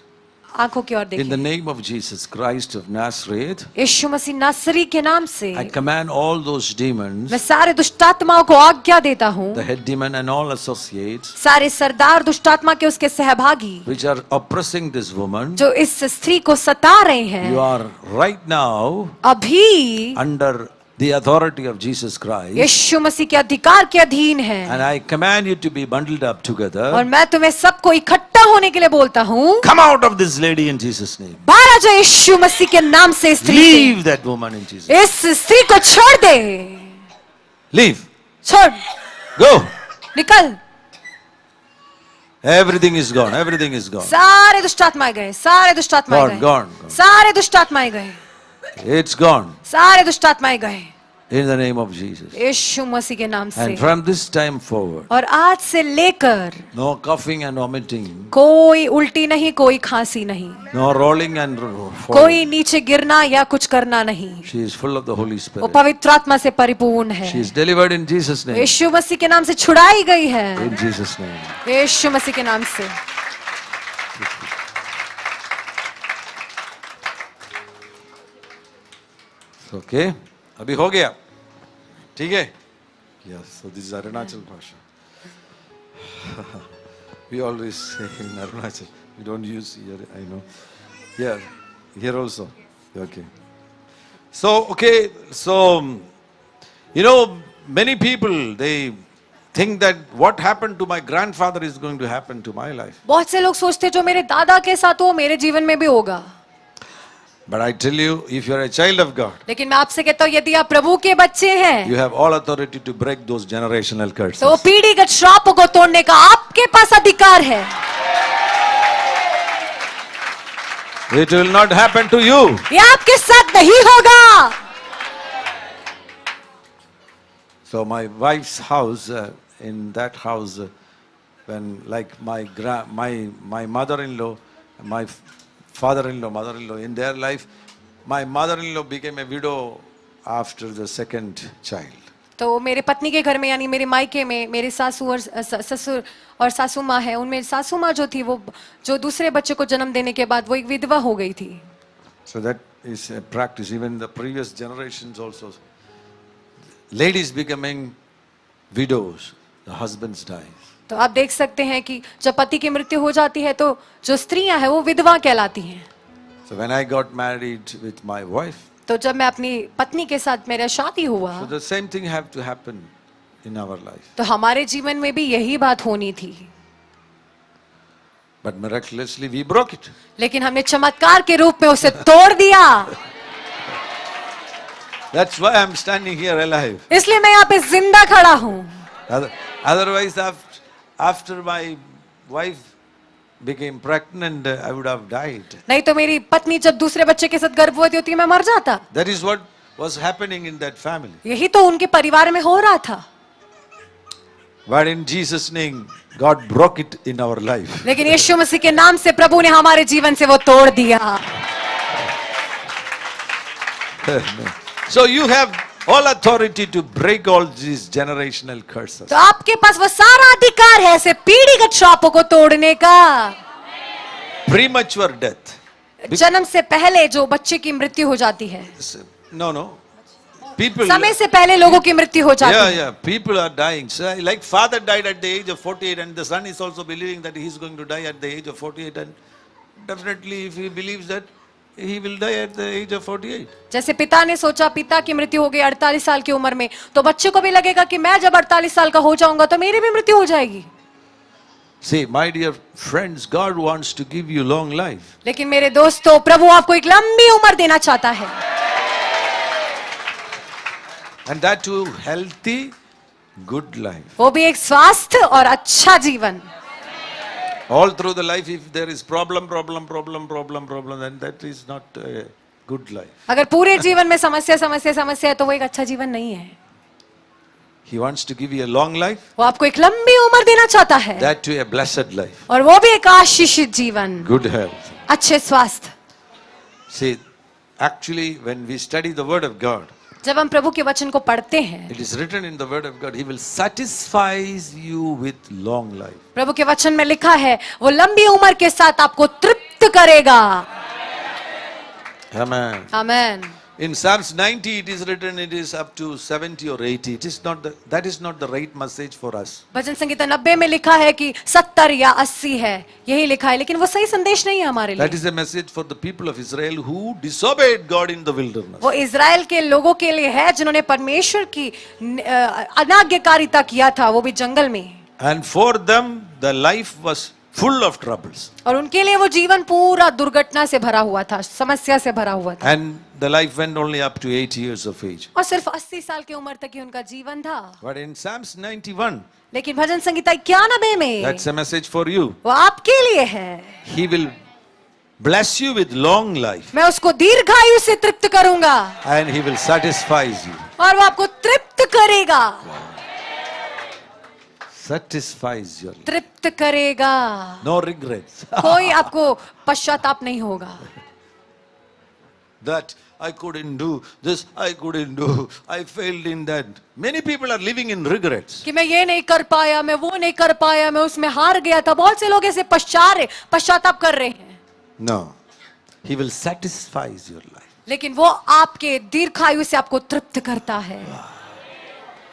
आंखों की ओर In the देखिए। name of Jesus Christ of Nazareth, यीशु मसीह नासरी के नाम से I command all those demons, मैं सारे दुष्ट आत्माओं को आज्ञा देता हूँ, the head demon and all associates, सारे सरदार दुष्ट आत्मा के उसके सहभागी which are oppressing this woman, जो इस स्त्री को सता रहे हैं, you are right now अभी under the authority of Jesus Christ, यीशु मसीह के अधिकार के अधीन है। and I command you to be bundled up और together. मैं तुम्हें सबको इकट्ठा होने के लिए बोलता हूँ, Come out of this lady in Jesus' name. बाहर आ जाओ यीशु मसीह के नाम से। स्त्री से, Leave that woman in Jesus. इस स्त्री को छोड़ दे, Leave. छोड़, Go. निकल। Everything is gone. Everything is gone. सारे दुष्ट आत्माएं गए, सारे दुष्ट आत्माएं Gone, गए, gone, gone. सारे दुष्ट आत्माएं गए, It's gone. सारे दुष्ट आत्माएं गए In the name of Jesus. यीशु मसीह के नाम से। And from this time forward, और आज से लेकर no coughing and vomiting, कोई उल्टी नहीं, कोई खांसी नहीं, no rolling and कोई falling. नीचे गिरना या कुछ करना नहीं। She is full of the Holy वो Spirit. पवित्र आत्मा से परिपूर्ण है। She is delivered in Jesus' name. यीशु मसीह के नाम से छुड़ाई गई है, In Jesus' name. यीशु मसीह के नाम से। Okay? अभी हो गया ठीक है? Yes, so this is Arunachal Bhasha. We always say in Arunachal, we don't use here, I know. Here also. Okay. So, you know, many people, they think that what happened to my grandfather is going to happen to my life. बहुत से लोग सोचते हैं जो मेरे दादा के साथ हो मेरे जीवन में भी होगा, But I tell you, if you are a child of God, लेकिन मैं आपसे कहता हूँ यदि आप प्रभु के बच्चे हैं you have all authority to break those generational curses. तो पीढ़ीगत श्रापों को तोड़ने का आपके पास अधिकार है। It will not happen to you. ये आपके साथ नहीं होगा। So my wife's house, in that house, when like my mother-in-law, my father-in-law, mother-in-law, in their life, my mother-in-law became a widow after the second child. तो मेरे पत्नी के घर में यानी मेरे मायके में मेरे सासू और ससुर और सासू माँ है, उनमें सासू माँ जो थी वो जो दूसरे बच्चे को जन्म देने के बाद वो एक विधवा हो गई थी। So that is a practice. Even the previous generations also, ladies becoming widows, the husbands die. तो आप देख सकते हैं कि जब पति की मृत्यु हो जाती है तो जो स्त्रियां हैं वो विधवा कहलाती हैं। So when I got married with my wife, तो जब मैं अपनी पत्नी के साथ मेरा शादी हुआ so the same thing have to happen in our life. तो हमारे जीवन में भी यही बात होनी थी, But miraculously we broke it. लेकिन हमने चमत्कार के रूप में उसे तोड़ दिया। That's why I'm standing here alive. इसलिए मैं यहाँ पे जिंदा खड़ा हूँ। Otherwise, after my wife became pregnant, I would have died. नहीं तो मेरी पत्नी जब दूसरे बच्चे के साथ गर्भवती होती मैं मर जाता। That is what was happening in that family. यही तो उनके परिवार में हो रहा था। But in Jesus' name, God broke it in our life. लेकिन यीशु मसीह के नाम से प्रभु ने हमारे जीवन से वो तोड़ दिया। So you have all authority to break all these generational curses. तो आपके पास वो सारा अधिकार है ऐसे पीढ़ीगत श्रापों को तोड़ने का। Premature death. जन्म से पहले जो बच्चे की मृत्यु हो जाती है, No. People. समय से पहले लोगों की मृत्यु हो जाती है। Yeah. People are dying. So, like father died at the age of 48, and the son is also believing that he is going to die at the age of 48, and definitely, if he believes that, he will die at the age of 48. जैसे पिता ने सोचा पिता की मृत्यु हो गई 48 साल की उम्र में, तो बच्चे को भी लगेगा कि मैं जब 48 साल का हो जाऊंगा तो मेरी भी मृत्यु हो जाएगी। See, my dear friends, God wants to give you long life. लेकिन मेरे दोस्तों, प्रभु आपको एक लंबी उम्र देना चाहता है, And that too, healthy, good life. वो भी एक स्वस्थ और अच्छा जीवन। All through the life, if there is problem, then that is not a good life. अगर पूरे जीवन में समस्या है तो वो एक अच्छा जीवन नहीं है। He wants to give you a long life, वो आपको एक लंबी उम्र देना चाहता है, that too a blessed life, और वो भी एक आशीषित जीवन, good health. अच्छे स्वास्थ्य। See, actually, when we study the Word of God, जब हम प्रभु के वचन को पढ़ते हैं, it is written in the Word of God, He will satisfy you with long life. प्रभु के वचन में लिखा है वो लंबी उम्र के साथ आपको तृप्त करेगा। Amen. Amen. In Psalms 90, it is written, it is up to 70 or 80. That is not the right message for us. भजन संगीता 90 में लिखा है कि 70 या 80 है, यही लिखा है, लेकिन वो सही संदेश नहीं है हमारे That लिए। is a message for the people of Israel who disobeyed God in the wilderness. वो इज़राइल के लोगों के लिए है जिन्होंने परमेश्वर की अनाज्ञाकारिता किया था, वो भी जंगल में। And for them, the life was full of troubles. और उनके लिए वो जीवन पूरा दुर्घटना से भरा हुआ था, समस्या से भरा हुआ था। And the life went only up to 8 years of age. और सिर्फ 80 साल की उम्र तक ही उनका जीवन था। But in Psalms 91, लेकिन भजन संगीता 91 में that's a message for you. वो आपके लिए है। He will bless you with long life. मैं उसको दीर्घायु से तृप्त करूंगा, And He will satisfy you. और वो आपको तृप्त करेगा, Satisfies your life. तृप्त करेगा। No regrets. कोई आपको पश्चाताप नहीं होगा That I couldn't do this, I couldn't do, I failed in that. Many people are living in regrets. कि मैं ये नहीं कर पाया, मैं वो नहीं कर पाया, मैं उसमें हार गया था। बहुत से लोग ऐसे पश्चाताप कर रहे हैं। No. He will satisfy your life. लेकिन वो आपके दीर्घायु से आपको तृप्त करता है।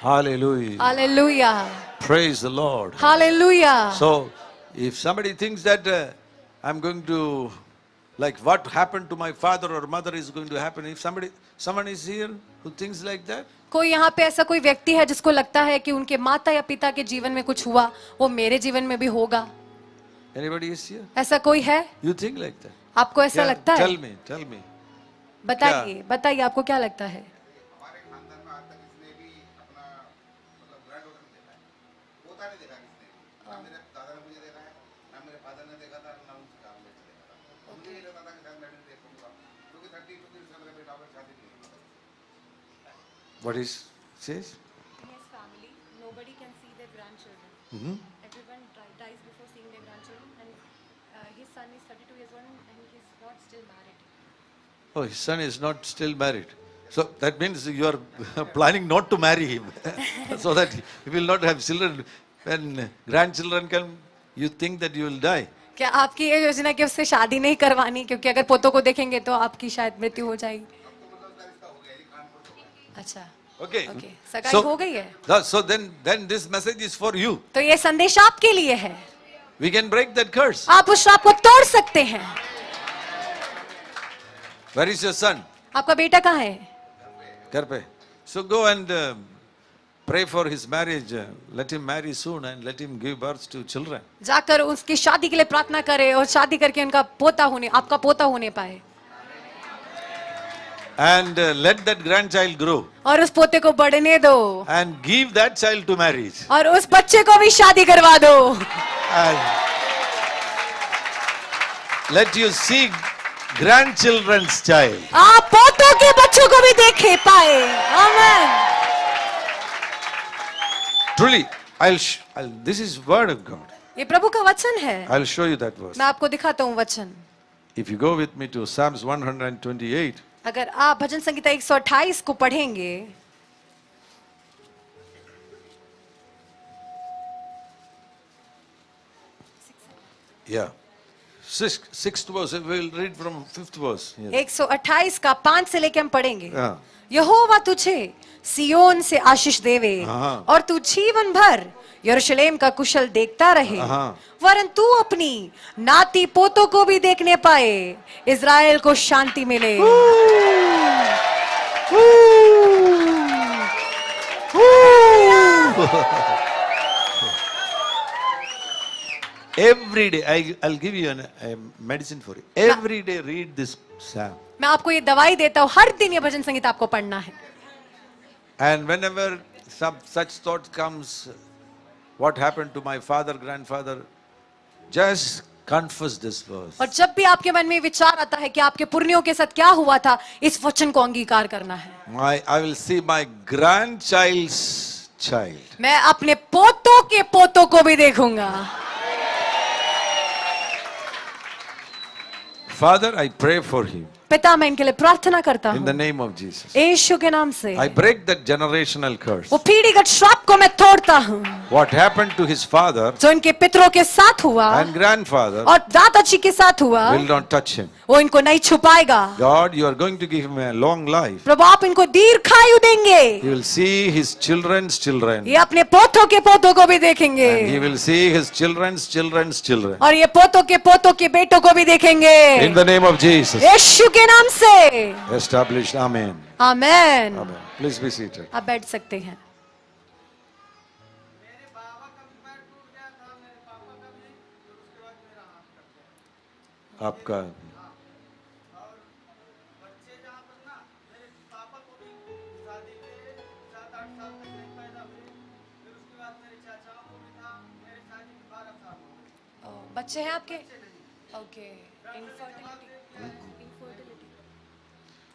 Hallelujah. Hallelujah, Praise the Lord. Hallelujah. So, if somebody thinks that I'm going to, like what happened to my father or mother is going to happen, if someone is here who thinks like that, कोई यहाँ पे ऐसा कोई व्यक्ति है जिसको लगता है कि उनके माता या पिता के जीवन में कुछ हुआ, वो मेरे जीवन में भी होगा? anybody is here? ऐसा कोई है? You think like that? आपको ऐसा Yeah, लगता है? tell me. बताइए, बताइए आपको क्या लगता है? हमारे खानदान में आज तक किसने भी अपना मतलब ग्रैंड डॉटर नहीं देखा है, पोता नहीं देखा किसने भी। ना मेरे दादा ने मुझे देखा है, ना मेरे फादर ने देखा था, ना उनके काम में देखा था। मुझे ये लगता था कि शायद मैं नहीं देख पाऊंगा, क्योंकि 30 साल का बेटा होकर शादी नहीं हुई। What is says? In his family, nobody can see their grandchildren. Everyone dies before seeing their grandchildren, and his son is 32 years old and he's not still married. Oh, his son is not still married. So that means you are planning not to marry him, so that he will not have children. When grandchildren come, you think that you will die. क्या आपकी ये योजना कि उससे शादी नहीं करवानी, क्योंकि अगर पोतों को देखेंगे तो आपकी शायद मृत्यु हो जाएगी? अच्छा, Okay. Okay, सगाई हो गई है। So then this message is for you. तो ये संदेश आपके लिए है। We can break that curse. आप उस श्राप को तोड़ सकते हैं। Where is your son? आपका बेटा कहाँ है? घर पे. So go and pray for his marriage. Let him marry soon and let him give birth to children. जाकर उसकी शादी के लिए प्रार्थना करें और शादी करके उनका पोता होने, आपका पोता होने पाए। And let that grandchild grow. और उस पोते को बढ़ने दो। And give that child to marriage. और उस बच्चे को भी शादी करवा दो। And let you see grandchildren's child. आप पोतों के बच्चों को भी देखे पाए। आमीन। Truly, this is word of God. ये प्रभु का वचन है। I'll show you that verse. मैं आपको दिखाता हूँ वचन। If you go with me to Psalms 128, अगर आप भजन संगीता 128 को पढ़ेंगे, yeah, sixth verse. We'll read from fifth verse. Yes. 128 का 5 से लेके हम पढ़ेंगे। Yeah. यहोवा तुझे सियोन से आशीष देवे हाँ। और तू जीवन भर यरूशलेम का कुशल देखता रहे, हाँ। वरन तू अपनी नाती पोतों को भी देखने पाए, इज़राइल को शांति मिले। Every day, I'll give you a medicine for it. Every day, read this psalm. मैं आपको ये दवाई देता हूँ, हर दिन ये भजन संगीत आपको पढ़ना है। And whenever such thought comes, what happened to my father, grandfather, just confess this verse. और जब भी आपके मन में विचार आता है कि आपके पुरनियों के साथ क्या हुआ था, इस वचन को अंगीकार करना है। I will see my grandchild's child. मैं अपने पोतों के पोतों को भी देखूंगा। Father, I pray for him. पिता, मैं इनके लिए प्रार्थना करता In the हूँ name of Jesus. यीशु के नाम से। I break that generational curse. वो पीढ़ीगत श्राप को मैं तोड़ता हूँ What happened to his father जो इनके पितरों के साथ हुआ and grandfather और दादाजी के साथ हुआ, will not touch him. वो इनको नहीं छुपाएगा। God, you are going to give him a long life. प्रभु, आप इनको दीर्घायु देंगे। He will see his children's children. ये अपने पोतों के पोतों को भी देखेंगे And he will see his children's children's children. और ये पोतों के बेटों को भी देखेंगे। In the name of Jesus. यीशु के नाम से Established. Amen. Amen. Amen. Please be seated. आप बैठ सकते हैं। आपका बच्चे हैं आपके? Okay.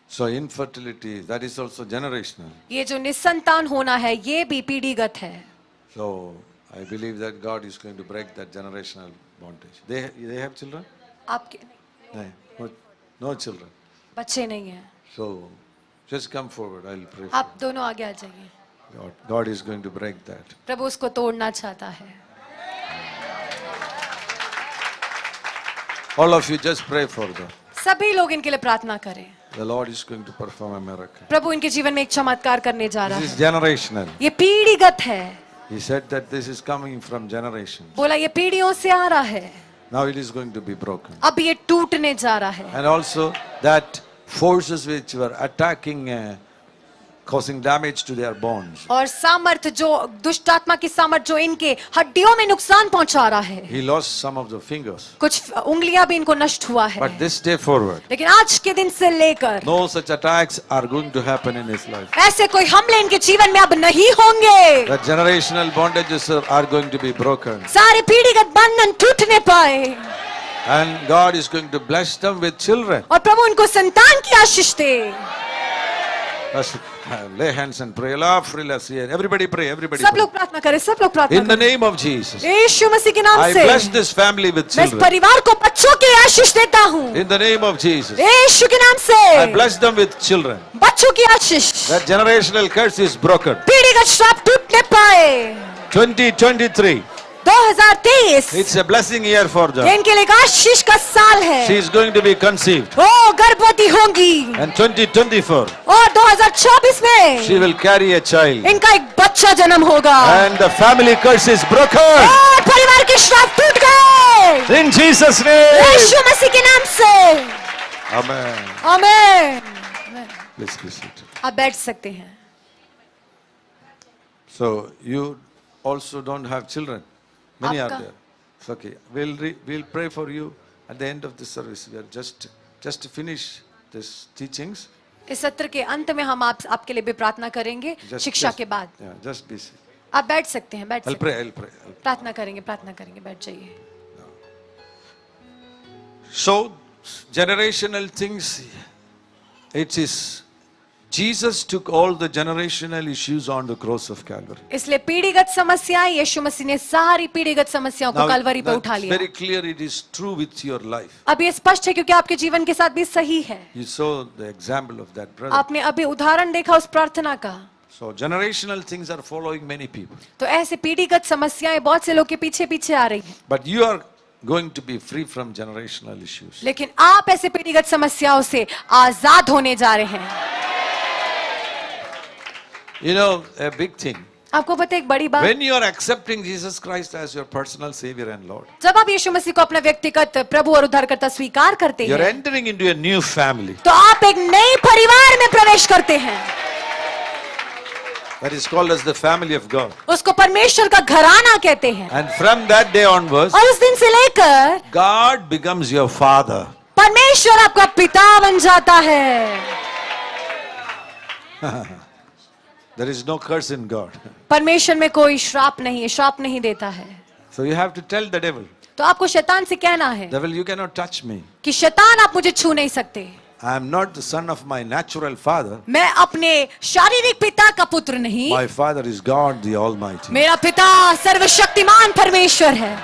So infertility, that is also generational. ये जो निसंतान होना है, ये भी पीढ़ीगत है। So I believe that God is going to break that generational bondage. They have children? आपके No children. बच्चे नहीं हैं। So just come forward. I'll pray. For आप दोनों आगे आ जाइए। you. God is going to break that. प्रभु उसको तोड़ना चाहता है। All of you just pray for them. सभी लोग इनके लिए प्रार्थना करें। The Lord is going to perform a miracle. प्रभु इनके जीवन में एक चमत्कार करने जा रहा This is है। generational. ये पीढ़ीगत है। He said that this is coming from generations. बोला ये पीढ़ियों से आ रहा है, Now it is going to be broken. अब ये टूटने जा रहा है। And also that forces which were attacking, causing damage to their bones. और सामर्थ जो दुष्ट आत्मा की सामर्थ जो इनके हड्डियों में नुकसान पहुंचा रहा है, He lost some of the fingers. कुछ उंगलियां भी इनको नष्ट हुआ है। But this day forward, लेकिन आज के दिन से लेकर no such attacks are going to happen in his life. ऐसे कोई हमले इनके जीवन में अब नहीं होंगे। The generational bondages are going to be broken. सारे पीढ़ीगत बंधन टूटने पाए And God is going to bless them with children. और प्रभु उनको संतान की आशीष दे। Let's lay hands and pray. Everybody pray. Everybody सब pray. लोग प्रार्थना करें, सब लोग प्रार्थना In the करें। name of Jesus. यीशु मसीह के नाम I से bless this family with मैं इस children. परिवार को बच्चों की आशीष देता हूँ। In the name of Jesus. यीशु के नाम I से bless them with children. बच्चों की आशीष। That generational curse is broken. पीढ़ीगत श्राप टूटने पाए। 2023. 2023 It's a blessing year for ये them. इनके लिए एक आशीष का साल है। She is going to be conceived. वो गर्भवती होंगी And 2024, और 2024 में she will carry a child. इनका एक बच्चा जन्म होगा And the family curse is broken. और परिवार के श्राप टूट गए In Jesus' name. यीशु मसीह के नाम से। Amen. आमीन। Please be seated. आप बैठ सकते हैं। So you also don't have children. Many are आपका- there. It's okay. We'll pray for you at the end of the service. We are just to finish this teachings. इस सत्र के अंत में हम आपके लिए भी प्रार्थना करेंगे शिक्षा के बाद। Yeah, just be seated. आप बैठ सकते हैं, बैठ I'll सकते pray. हैं। I'll pray. प्रार्थना करेंगे, बैठ जाइए। So generational things. It is Jesus took all the generational issues on the cross of Calvary. इसलिए पीढ़ीगत समस्याएं यीशु मसीह ने सारी पीढ़ीगत समस्याओं को कलवरी पे उठा that's लिया। very clear. It is true with your life. अब ये स्पष्ट है क्योंकि आपके जीवन के साथ भी सही है। You saw the example of that brother. आपने अभी उदाहरण देखा उस प्रार्थना का। So generational things are following many people. तो ऐसे पीढ़ीगत समस्याएं बहुत से लोग के पीछे पीछे आ रही हैं। But you are going to be free from generational issues. लेकिन आप ऐसे पीढ़ीगत समस्याओं से आजाद होने जा रहे हैं। You know, a big thing. आपको पता है एक बड़ी बात, When you are accepting Jesus Christ as your personal Savior and Lord, जब आप यीशु मसीह को अपना व्यक्तिगत प्रभु और उद्धारकर्ता स्वीकार करते you're हैं entering into a new family. तो आप एक नए परिवार में प्रवेश करते हैं। That is called as the family of God. उसको परमेश्वर का घराना कहते हैं। And from that day onwards, और उस दिन से लेकर God becomes your father. परमेश्वर आपका पिता बन जाता है। There is no curse in God. परमेश्वर में कोई श्राप नहीं है, श्राप नहीं देता है। So you have to tell the devil, तो आपको शैतान से कहना है devil, you cannot touch me. कि शैतान आप मुझे छू नहीं सकते। I am not the son of my natural father. मैं अपने शारीरिक पिता का पुत्र नहीं, My father is God the Almighty. मेरा पिता सर्वशक्तिमान परमेश्वर है।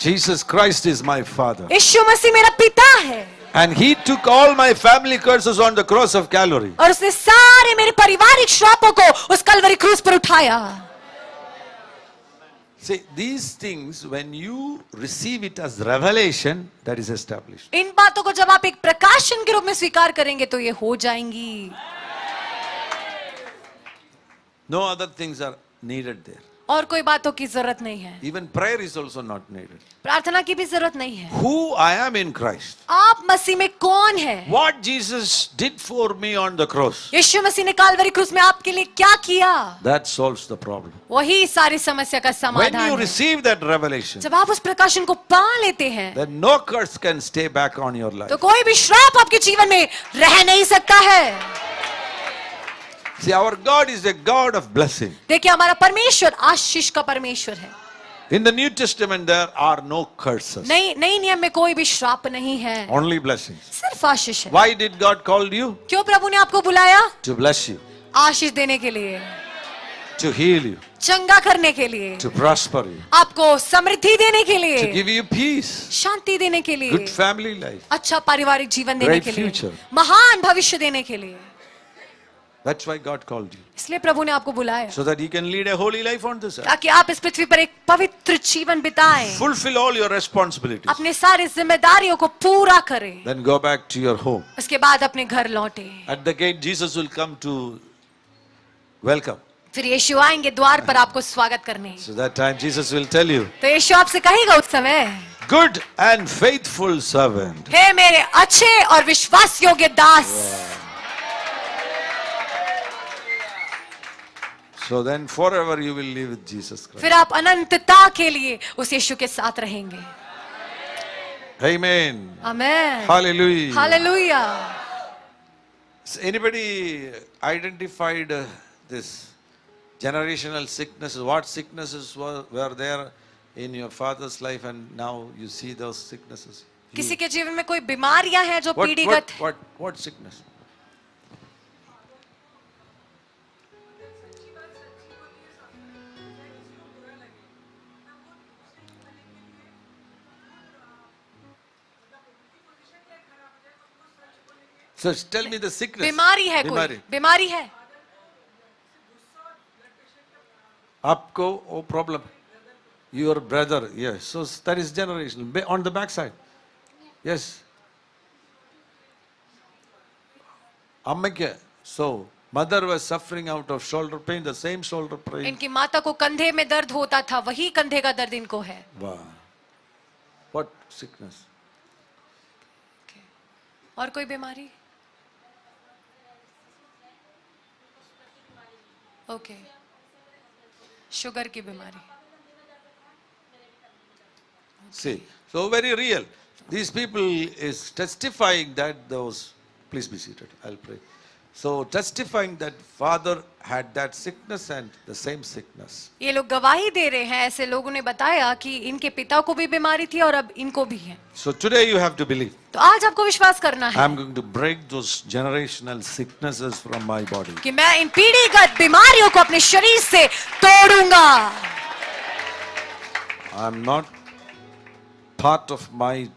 Jesus Christ is my father. यीशु मसीह मेरा पिता है And he took all my family curses on the cross of Calvary. और उसने सारे मेरे पारिवारिक श्रापों को उस कलवरी क्रूस पर उठाया। See, these things, when you receive it as revelation, that is established. इन बातों को जब आप एक प्रकाशन के रूप में स्वीकार करेंगे तो ये हो जाएंगी। No other things are needed there. और कोई बातों की जरूरत नहीं है। Even prayer is also not needed. प्रार्थना की भी जरूरत नहीं है। Who I am in Christ. आप मसीह में कौन है? What Jesus did for me on the cross. यीशु मसीह ने कालवरी क्रूस में आपके लिए क्या किया, That solves the problem. वही सारी समस्या का When समाधान you है। receive that revelation, जब आप उस प्रकाशन को पा लेते हैं then no curse can stay back on your life. तो कोई भी श्राप आपके जीवन में रह नहीं सकता है। See, our God is a God of blessing. देखिए हमारा परमेश्वर आशीष का परमेश्वर है। In the New Testament, there are no curses. नई नियम में कोई भी श्राप नहीं है, Only blessings. सिर्फ आशीष है। Why did God call you? क्यों प्रभु ने आपको बुलाया? To bless you, आशीष देने के लिए, to heal you, चंगा करने के लिए, to prosper you, आपको समृद्धि देने के to लिए, give you peace, शांति देने के लिए, good family life. अच्छा पारिवारिक जीवन देने Great के लिए, future. महान भविष्य देने के लिए। That's why God called you. इसलिए प्रभु ने आपको बुलाया So that you can lead a holy life on this earth. ताकि आप इस पृथ्वी पर एक पवित्र जीवन बिताएं, Fulfill all your responsibilities. अपने सारी जिम्मेदारियों को पूरा करें, Then go back to your home. उसके बाद अपने घर लौटे। At the gate, Jesus will come to welcome. फिर यीशु आएंगे द्वार पर आपको स्वागत करने। So that time Jesus will tell you, तो यीशु आपसे कहेगा उस समय, good and faithful servant. हे मेरे अच्छे और विश्वास योग्य दास। So then forever you will live with Jesus Christ. फिर आप अनंतता के लिए उस यीशु के साथ रहेंगे। Amen. Amen. Hallelujah. Hallelujah. Has anybody identified this generational sicknesses? What sicknesses were there in your father's life and now you see those sicknesses? किसी के जीवन में कोई बीमारियां हैं जो पीढ़ीगत है? What sickness? So tell me the sickness. बीमारी है कोई? बीमारी है? आपको वो problem your brother. Yes, so that is generational. On the back side. Yes. Ammake. So, mother was suffering out of shoulder pain, the same shoulder pain. इनकी माता को कंधे में दर्द होता था, वही कंधे का दर्द इनको है. Wow. What sickness? और कोई बीमारी? ओके, शुगर की बीमारी. See, so very real. These people is testifying that those, please be seated, I'll pray. So testifying that father had that sickness and the same sickness. ये लोग गवाही दे रहे हैं, ऐसे लोगों ने बताया कि इनके पिता को भी बीमारी थी और अब इनको भी है. So today you have to believe. तो आज आपको विश्वास करना है I'm going to break those generational sicknesses from my body. कि मैं इन पीढ़ीगत बीमारियों को अपने शरीर से तोड़ूंगा. I'm not part of my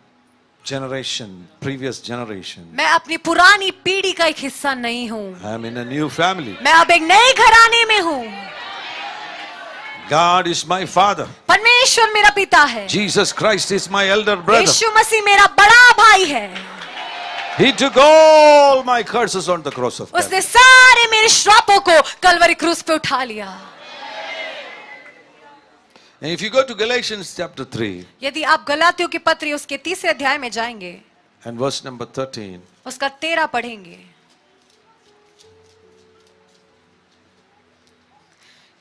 generation, previous generation. मैं अपनी पुरानी पीढ़ी का एक हिस्सा नहीं हूँ. I'm in a new family. मैं अब एक नए घराने में हूँ. God is my father. परमेश्वर मेरा पिता है. Jesus Christ is my elder brother. यीशु मसीह मेरा बड़ा भाई है. He took all my curses on the cross of उसने Calvary. सारे मेरे श्रापों को कलवरी क्रूस पे उठा लिया. And if you go to Galatians chapter 3 यदि आप गलातियों की पत्री उसके 3 अध्याय में जाएंगे and verse number 13, उसका 13 पढ़ेंगे.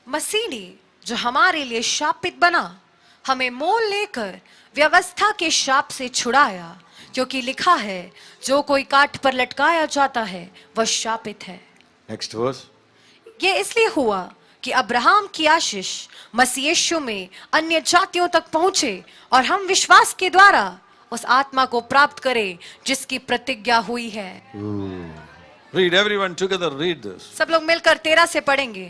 मसीह ने जो हमारे लिए शापित बना, हमें मोल लेकर व्यवस्था के शाप से छुड़ाया, क्योंकि लिखा है जो कोई काठ पर लटकाया जाता है वह शापित है. next verse. ये इसलिए हुआ कि अब्राहम की आशीष मसीह यीशु में अन्य जातियों तक पहुंचे और हम विश्वास के द्वारा उस आत्मा को प्राप्त करें जिसकी प्रतिज्ञा हुई है. Read, everyone together, read this. सब लोग मिलकर 13 से पढ़ेंगे.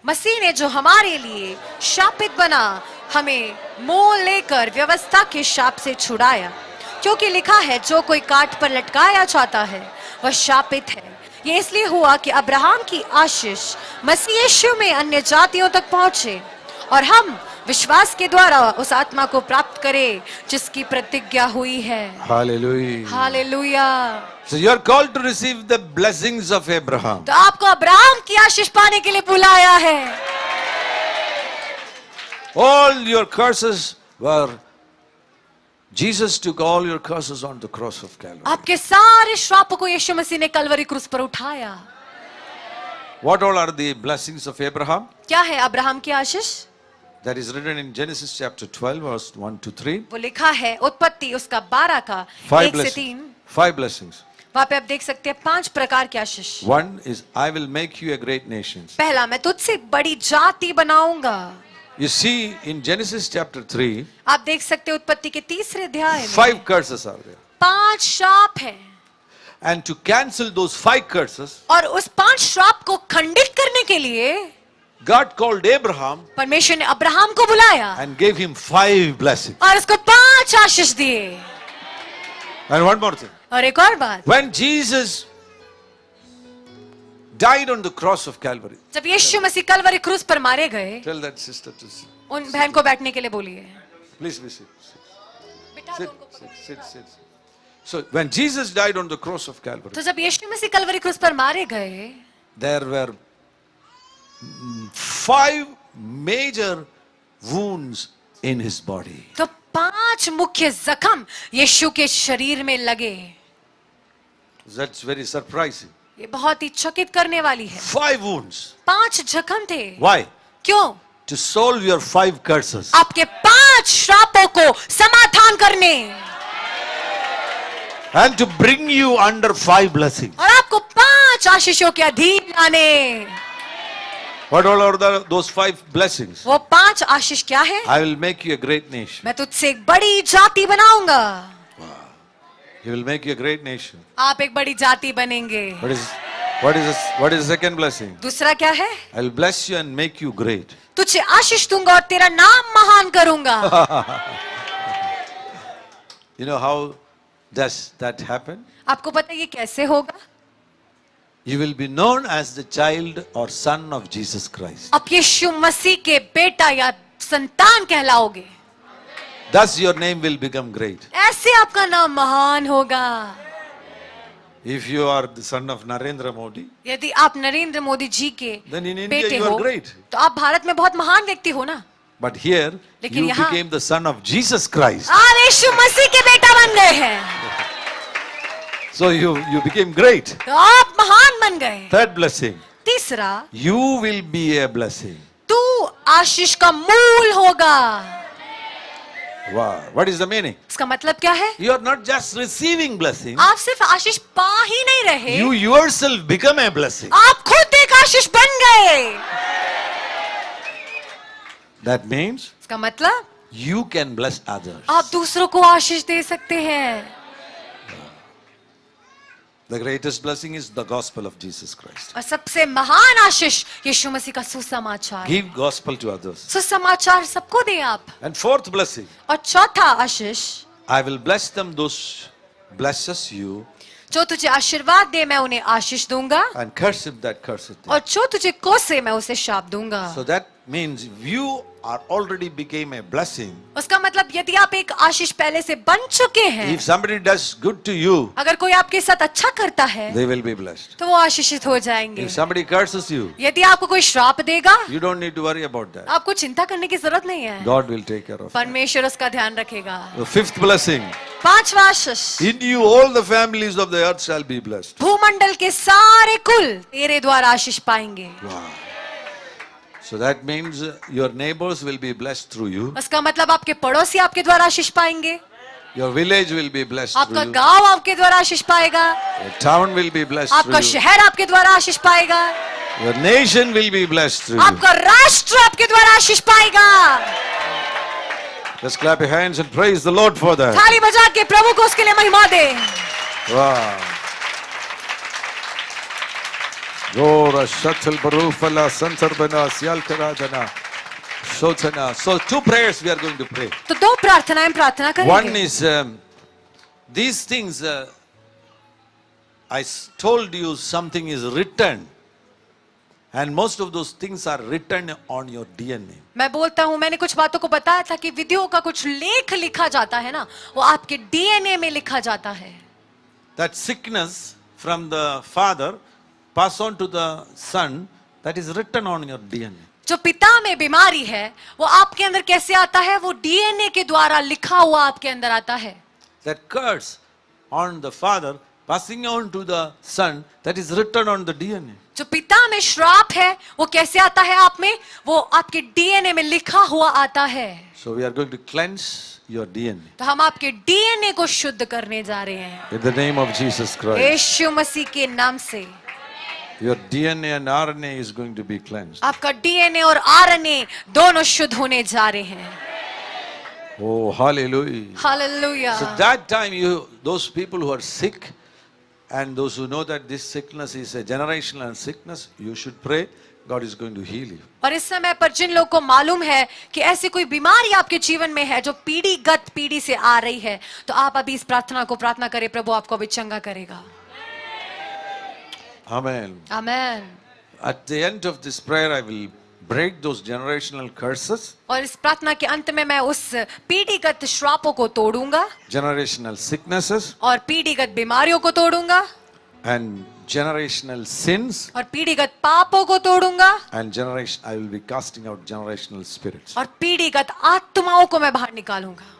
मसीह ने जो हमारे लिए शापित बना, हमें मोल लेकर व्यवस्था के शाप से छुड़ाया, क्योंकि लिखा है जो कोई काठ पर लटकाया जाता है वह शापित है. ये इसलिए हुआ कि अब्राहम की आशीष मसीह यीशु में अन्य जातियों तक पहुंचे और हम विश्वास के द्वारा उस आत्मा को प्राप्त करें जिसकी प्रतिज्ञा हुई है. Hallelujah. Hallelujah. So you are called to receive the blessings of Abraham. तो आपको अब्राहम की आशीष पाने के लिए बुलाया है. All your curses were, Jesus took all your curses on the cross of Calvary. आपके सारे श्रापों को यीशु मसीह ने कलवरी क्रूस पर उठाया. What all are the blessings of Abraham? क्या है अब्राहम की आशीष? That is written in Genesis chapter 12 verse 1 to 3. वो लिखा है उत्पत्ति उसका 12 का 1 से 3. 5 blessings. वहां पे आप देख सकते हैं 5 प्रकार की आशीष. One is, I will make you a great nation. पहला, मैं तुझसे बड़ी जाति बनाऊंगा. You see in Genesis chapter 3, आप देख सकते हैं उत्पत्ति के 3 अध्याय में 5 curses are there. 5 श्राप हैं. And to cancel those 5 curses, और उस 5 श्राप को खंडित करने के लिए God called Abraham परमेश्वर ने अब्राहम को बुलाया and gave him 5 blessings. और उसको 5 आशीष दिए. And one more thing. और एक और बात, When Jesus died on the cross of Calvary, जब यीशु मसीह कलवरी क्रूस पर मारे गए, tell that sister to sit. उन बहन को बैठने के लिए बोलिए. Please be seated. Sit. So when Jesus died on the cross of Calvary, तो जब यीशु मसीह कलवरी क्रूस पर मारे गए, there were 5 major wounds in his body. तो 5 मुख्य जख्म यीशु के शरीर में लगे. That's very surprising. ये बहुत ही चकित करने वाली है. 5 wounds. 5 जख्म थे. Why? क्यों? To solve your 5 curses. आपके 5 श्रापों को समाधान करने And to bring you under 5 blessings. और आपको 5 आशीषों के अधीन लाने. What all are those 5 blessings? वो 5 आशीष क्या है? I will make you a great nation. मैं तुझसे एक बड़ी जाति बनाऊंगा. He will make you a great nation. आप एक बड़ी जाति बनेंगे. What is the second blessing? दूसरा क्या है? I will bless you and make you great. तुझे आशीष दूंगा और तेरा नाम महान करूंगा. You know how does that happen? आपको पता है ये कैसे होगा? You will be known as the child or son of Jesus Christ. आप यीशु मसीह के बेटा या संतान कहलाओगे, Thus your name will become great. ऐसे आपका नाम महान होगा। If you are the son of Narendra Modi, यदि आप नरेंद्र मोदी जी के then in India बेटे you हो, are great. तो आप भारत में बहुत महान व्यक्ति हो ना। But here लेकिन you यहाँ- became the son of Jesus Christ. आप यीशु मसीह के बेटा बन गए हैं, So you became great. तो आप महान बन गए। Third blessing, तीसरा, you will be a blessing. तू आशीष का मूल होगा। Wow. What is the meaning? इसका मतलब क्या है? You are not just receiving blessing. आप सिर्फ आशीष पा ही नहीं रहे, You yourself become a blessing. आप खुद एक आशीष बन गए। That means इसका मतलब you can bless others. आप दूसरों को आशीष दे सकते हैं। The greatest blessing is the gospel of Jesus Christ. और सबसे महान आशीष यीशु मसीह का सुसमाचार। Give gospel to others. सुसमाचार सबको दें आप। And fourth blessing, और चौथा आशीष, I will bless them those blesses you जो तुझे आशीर्वाद दे मैं उन्हें आशीष दूंगा, and curse him that curseth them. और जो तुझे कोसे मैं उसे शाप दूंगा। So that means you are already became a blessing. उसका मतलब यदि आप एक आशीष पहले से बन चुके हैं, If somebody does good to you, अगर कोई आपके साथ अच्छा करता है they will be blessed. तो वो आशीषित हो जाएंगे। If somebody curses you, यदि आपको कोई श्राप देगा, you don't need to worry about that. आपको चिंता करने की जरूरत नहीं है, God will take care of it. परमेश्वर उसका ध्यान रखेगा। The fifth blessing, पांचवा आशीष, in you all the families of the earth shall be blessed. भूमंडल के सारे कुल तेरे द्वारा आशीष पाएंगे। Wow. So that means your neighbors will be blessed through you. उसका मतलब आपके पड़ोसी आपके द्वारा आशीष पाएंगे, Your village will be blessed through आपका you. गांव आपके द्वारा आशीष पाएगा, Your town will be blessed through आपका you. शहर आपके द्वारा आशीष पाएगा, Your nation will be blessed through you. आपका राष्ट्र आपके द्वारा आशीष पाएगा। Just clap your hands and praise the Lord for that. थाली बजा के प्रभु को उसके लिए महिमा दे। Wow. Gora shatul barufala santarbana syalkaradana shotana. So two prayers we are going to pray. तो दो प्रार्थनाएं प्रार्थना One करेंगे। is these things I told you something is written, and most of those things are written on your DNA. मैं बोलता हूँ, मैंने कुछ बातों को बताया था कि विधियों का कुछ लेख लिखा जाता है ना, वो आपके डीएनए में लिखा जाता है। That sickness from the father pass on to the son, that is written on your DNA. जो पिता में बीमारी है वो आपके अंदर कैसे आता है, वो डीएनए के द्वारा लिखा हुआ आपके अंदर आता है। That curse on the father passing on to the son, that is written on the DNA. जो पिता में श्राप है वो कैसे आता है आप में, वो आपके डीएनए में लिखा हुआ आता है। So we are going to cleanse your DNA तो हम आपके डीएनए को शुद्ध करने जा रहे हैं in the name of Jesus Christ. यीशु मसीह के नाम से। Your DNA and RNA is going to be cleansed. आपका डीएनए और आरएनए दोनों शुद्ध होने जा रहे हैं। Oh, hallelujah. Hallelujah. So that time those people who are sick and those who know that this sickness is a generational sickness, you should pray. God is going to heal you. और इस समय पर जिन लोगों को मालूम है कि ऐसी कोई बीमारी आपके जीवन में है जो पीढ़ीगत पीढ़ी से आ रही है, तो आप अभी इस प्रार्थना को प्रार्थना करें, प्रभु आपको अभी चंगा करेगा। Amen. Amen. At the end of this prayer, I will break those generational curses, और इस प्रार्थना के अंत में मैं उस पीढ़ीगत श्रापों को तोड़ूंगा generational sicknesses, और पीढ़ीगत बीमारियों को तोड़ूंगा and generational sins, और पीढ़ीगत पापों को तोड़ूंगा and I will be casting out generational spirits. और पीढ़ीगत आत्माओं को मैं बाहर निकालूंगा।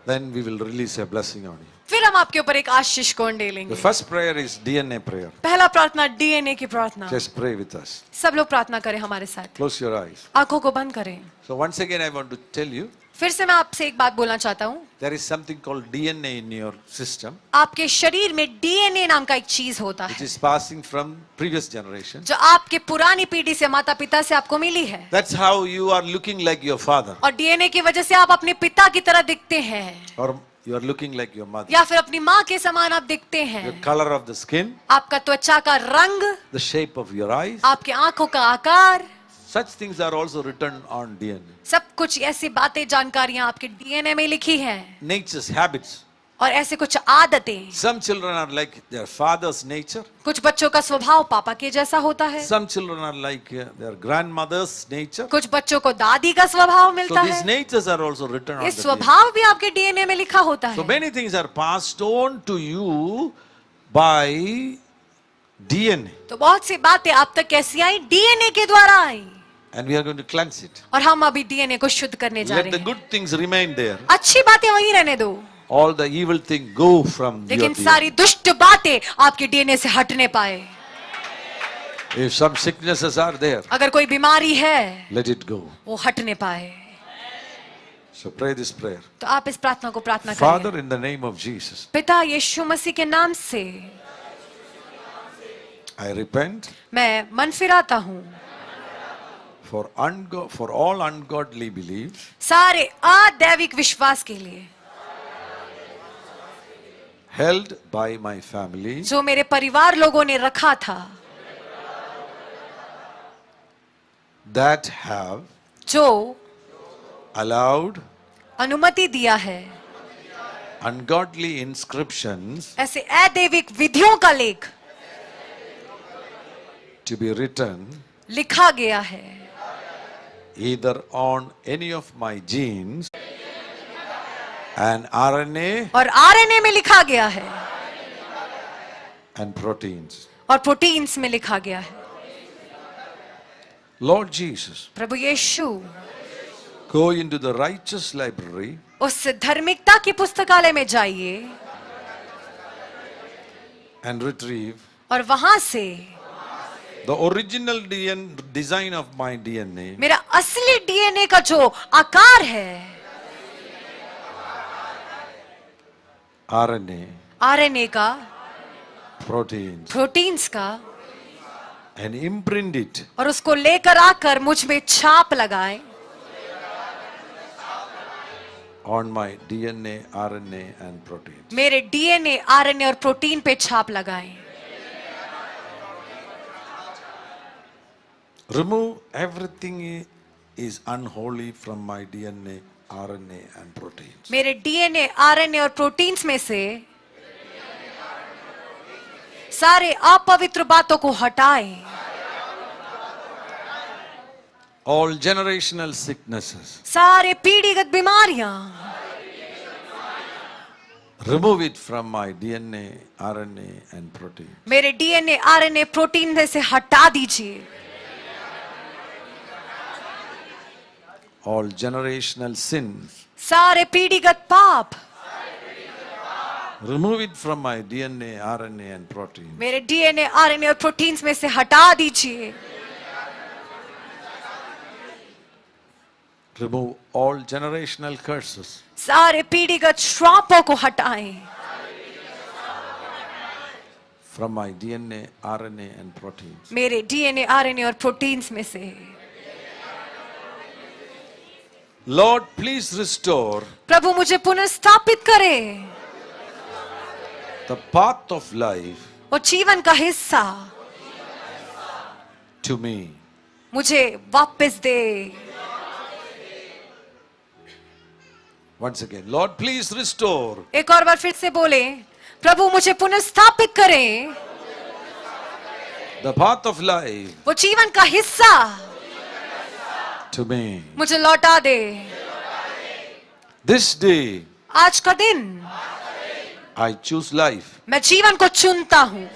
Then we will release a blessing on you. फिर हम आपके ऊपर एक आशीष को The लेंगे। first prayer is DNA prayer. पहला प्रार्थना डीएनए की प्रार्थना। Just pray with us. सब लोग प्रार्थना करें हमारे साथ, Close your eyes. आंखों को बंद करें। So once again, I want to tell you, फिर से मैं आपसे एक बात बोलना चाहता हूँ, there is something called DNA in your system, आपके शरीर में डीएनए नाम का एक चीज होता which है is passing from previous generation. जो आपके पुरानी पीढ़ी से, माता पिता से आपको मिली है, That's how you are looking like your father, और डीएनए की वजह से आप अपने पिता की तरह दिखते हैं or you are looking like your mother. या फिर अपनी माँ के समान आप दिखते The हैं। color of the skin, आपका त्वचा का रंग, the shape of your eyes, आपके आंखों का आकार, such things are also written on DNA. सब कुछ ऐसी बातें जानकारियां आपके डीएनए में लिखी हैं। Nature's habits, और ऐसे कुछ आदतें। Some children are like their father's nature. कुछ बच्चों का स्वभाव पापा के जैसा होता है, Some children are like their grandmother's nature. कुछ बच्चों को दादी का स्वभाव So मिलता these है। natures are also written on ये the DNA. स्वभाव भी आपके डीएनए में लिखा होता So है। many things are passed on to you by DNA. तो बहुत सी बातें आप तक कैसी आई? डीएनए के द्वारा आई। And we are going to cleanse it. और हम अभी डीएनए को शुद्ध करने जा Let रहे the हैं। good things remain there. अच्छी बातें वहीं रहने दो, All the evil things go from your लेकिन DNA. सारी दुष्ट बातें आपके डीएनए से हटने पाए। If some sicknesses are there, अगर कोई बीमारी है let it go. वो हटने पाए। So pray this prayer. तो आप इस प्रार्थना को प्रार्थना Father, करिए। in the name of Jesus, पिता यीशु मसीह के नाम से I repent मैं मन फिराता हूँ for all ungodly beliefs सारे अदैविक विश्वास के लिए held by my family जो मेरे परिवार लोगों ने रखा था, that have जो allowed अनुमति दिया है ungodly inscriptions ऐसे अदैविक विधियों का लेख to be written लिखा गया है, either on any of my genes and RNA और आरएनए में लिखा गया है and proteins. और प्रोटीन्स में लिखा गया है। Lord Jesus, Prabhu Yeshu go into the righteous library उस धार्मिकता की पुस्तकालय में जाइए and retrieve और वहां से the original design of my DNA मेरा असली डीएनए का जो आकार है, RNA, आरएनए का, proteins, प्रोटीन्स का, and imprint it और उसको लेकर आकर मुझ में छाप लगाएं on my DNA, RNA, and proteins. मेरे डीएनए, आरएनए और प्रोटीन पे छाप लगाएं। Remove everything is unholy from my DNA, RNA, and proteins. मेरे डीएनए, आरएनए और प्रोटीन्स में से सारे अपवित्र बातों को हटाएं। All generational sicknesses, सारे पीढ़ीगत बीमारियां remove it from my DNA, RNA, and protein. मेरे डीएनए, आरएनए, प्रोटीन में से हटा दीजिए। All generational sins, सारे पीढ़ीगत पाप remove it from my DNA, RNA, and protein. मेरे डीएनए, आरएनए और प्रोटीन्स में से हटा दीजिए। Remove all generational curses, सारे पीढ़ीगत श्रापों को हटाएं from my DNA, RNA, and proteins. मेरे डीएनए, आरएनए और प्रोटीन्स में से। Lord, please restore प्रभु मुझे पुनर्स्थापित करें the path of life और जीवन का हिस्सा to me. मुझे वापस दे। Once again, Lord, please restore एक और बार फिर से बोले, प्रभु मुझे पुनर्स्थापित करें, the path of life वो जीवन का हिस्सा to me. मुझे लौटा दे। This day, आज का दिन I choose life मैं जीवन को चुनता हूँ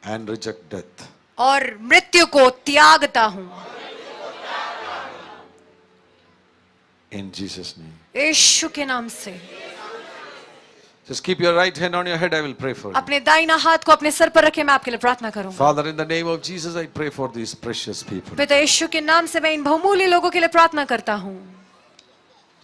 and reject death. और मृत्यु को त्यागता हूँ। In Jesus' name. यीशु के नाम से। Just keep your right hand on your head. I will pray for you. अपने दाहिना हाथ को अपने सर पर रखे, मैं आपके लिए प्रार्थना करूंगा। Father, in the name of Jesus, I pray for these precious people. पिता यीशु के नाम से मैं इन बहुमूल्य लोगों के लिए प्रार्थना करता हूँ।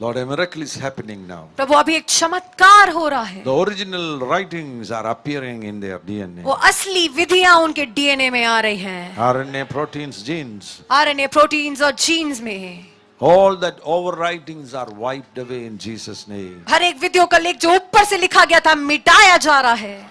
Lord, a miracle is happening now. प्रभु अभी एक चमत्कार हो रहा है। The original writings are appearing in their DNA. वो असली विधियां उनके डीएनए में आ रही हैं, RNA, proteins, genes. RNA, proteins और जीन्स में। All that overwritings are wiped away in Jesus' name. हर एक विधियों का लेख जो ऊपर से लिखा गया था मिटाया जा रहा है।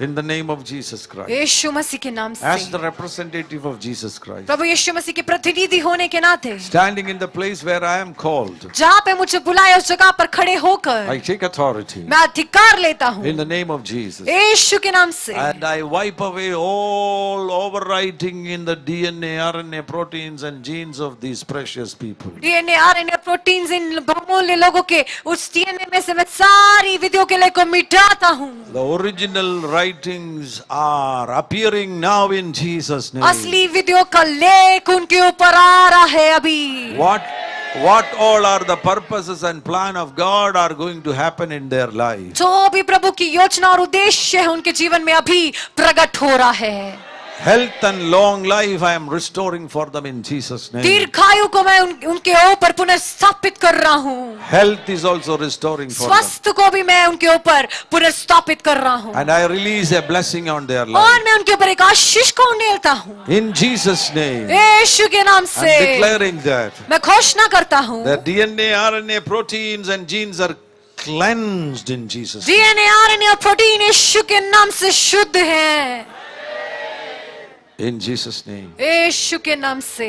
In the name of Jesus Christ. यीशु मसीह के नाम As the से representative of Jesus Christ. प्रभु यीशु मसीह के प्रतिनिधि होने के नाते Standing in the place where I am called. जहाँ पे मुझे बुलाया उस जगह पर खड़े होकर I take authority. मैं अधिकार लेता हूँ In the name of Jesus. यीशु के नाम से And I wipe away all overwriting in the DNA, RNA, proteins and genes of these precious people. DNA RNA proteins इन बहुमूल्य लोगों के उस डीएनए में से मैं सारी विधियों के लिए को मिटाता हूँ The original writings are appearing now in Jesus' name. असली विधियों का लेख उनके ऊपर आ रहा है अभी What all are the purposes and plan of God are going to happen in their life. जो भी प्रभु की योजना और उद्देश्य है उनके जीवन में अभी प्रकट हो रहा है Health and long life I am restoring for them in Jesus' name. दीर्घायु को मैं उनके ऊपर पुनर्स्थापित कर रहा हूँ Health is also restoring for them. स्वास्थ्य को भी मैं उनके ऊपर पुनर्स्थापित कर रहा हूँ And I release a blessing on their और life. मैं उनके ऊपर एक आशीष को उंडेलता हूँ In Jesus' name. यीशु के नाम I'm से declaring that मैं घोषणा करता हूँ the DNA, RNA, proteins and genes are cleansed in Jesus' name. DNA RNA और प्रोटीन यीशु के नाम से शुद्ध हैं In Jesus' name. यीशु के नाम से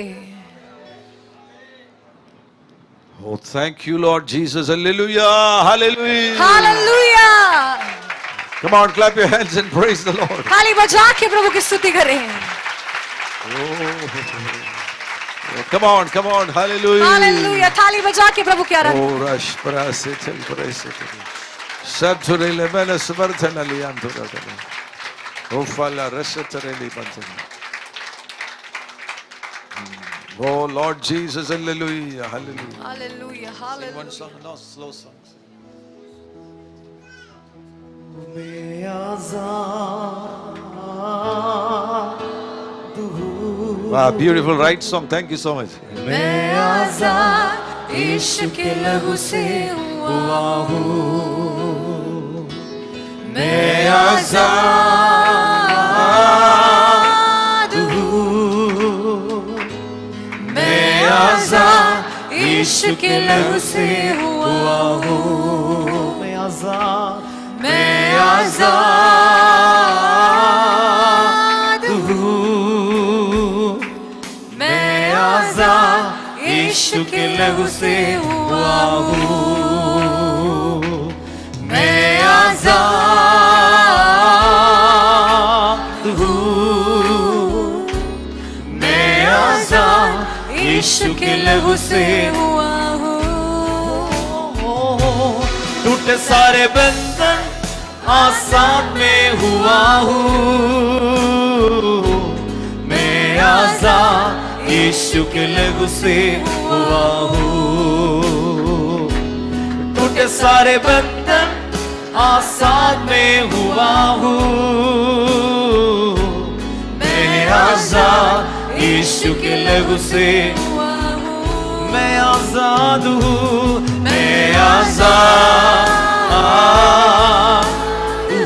Oh, thank you, Lord Jesus. Hallelujah. Hallelujah. Hallelujah Come on, clap your hands and praise the Lord. ताली बजा के प्रभु की स्तुति करें Oh, come on, come on. Hallelujah. Hallelujah ताली बजा के प्रभु की आराधना Oh, rash prasetel prasetel. Saturele bene svertela liantura. Oh, falla resetereli bantena. Oh, Lord Jesus, hallelujah, hallelujah. Hallelujah Sing hallelujah one song, no slow songs. Wow, beautiful right song. Thank you so much. मैं आजाद यीशु के लहू से हुआ हूँ मैं आजाद हूँ मैं आजाद यीशु के लहू से हुआ हूँ मैं आजाद हूँ मैं आजाद यीशु के लहू से हुआ हूँ मैं आजाद हूँ मैं आजाद यीशु के लहू से हुआ हूँ टूटे सारे बंधन आसान में हुआ हूँ मैं आजाद यीशु के लहू से हुआ हूँ टूटे सारे बंधन आसान में हुआ हूँ मैं आजाद यीशु के लहू से मैं आजाद हूँ मैं आजाद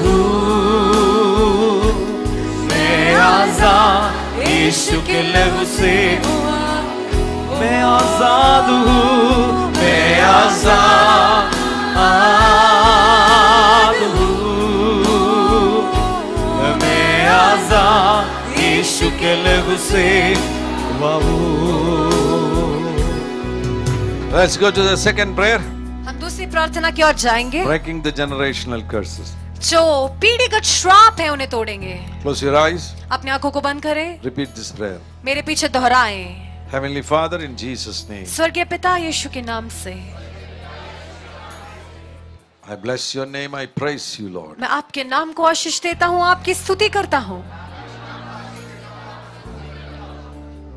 हूँ मैं आजाद यीशु के लहू से मैं आजाद हूँ मैं आजाद हूँ मैं आजाद यीशु के लहू से Let's go to the second prayer. हम दूसरी प्रार्थना की ओर जाएंगे Breaking the generational curses. जो पीढ़ीगत श्राप है उन्हें तोड़ेंगे Close your eyes. अपनी आंखों को बंद करें Repeat this prayer. मेरे पीछे दोहराएं Heavenly Father, in Jesus' name, स्वर्गीय पिता यीशु के नाम से I bless your name. I praise you, Lord. मैं आपके नाम को आशीष देता हूँ आपकी स्तुति करता हूँ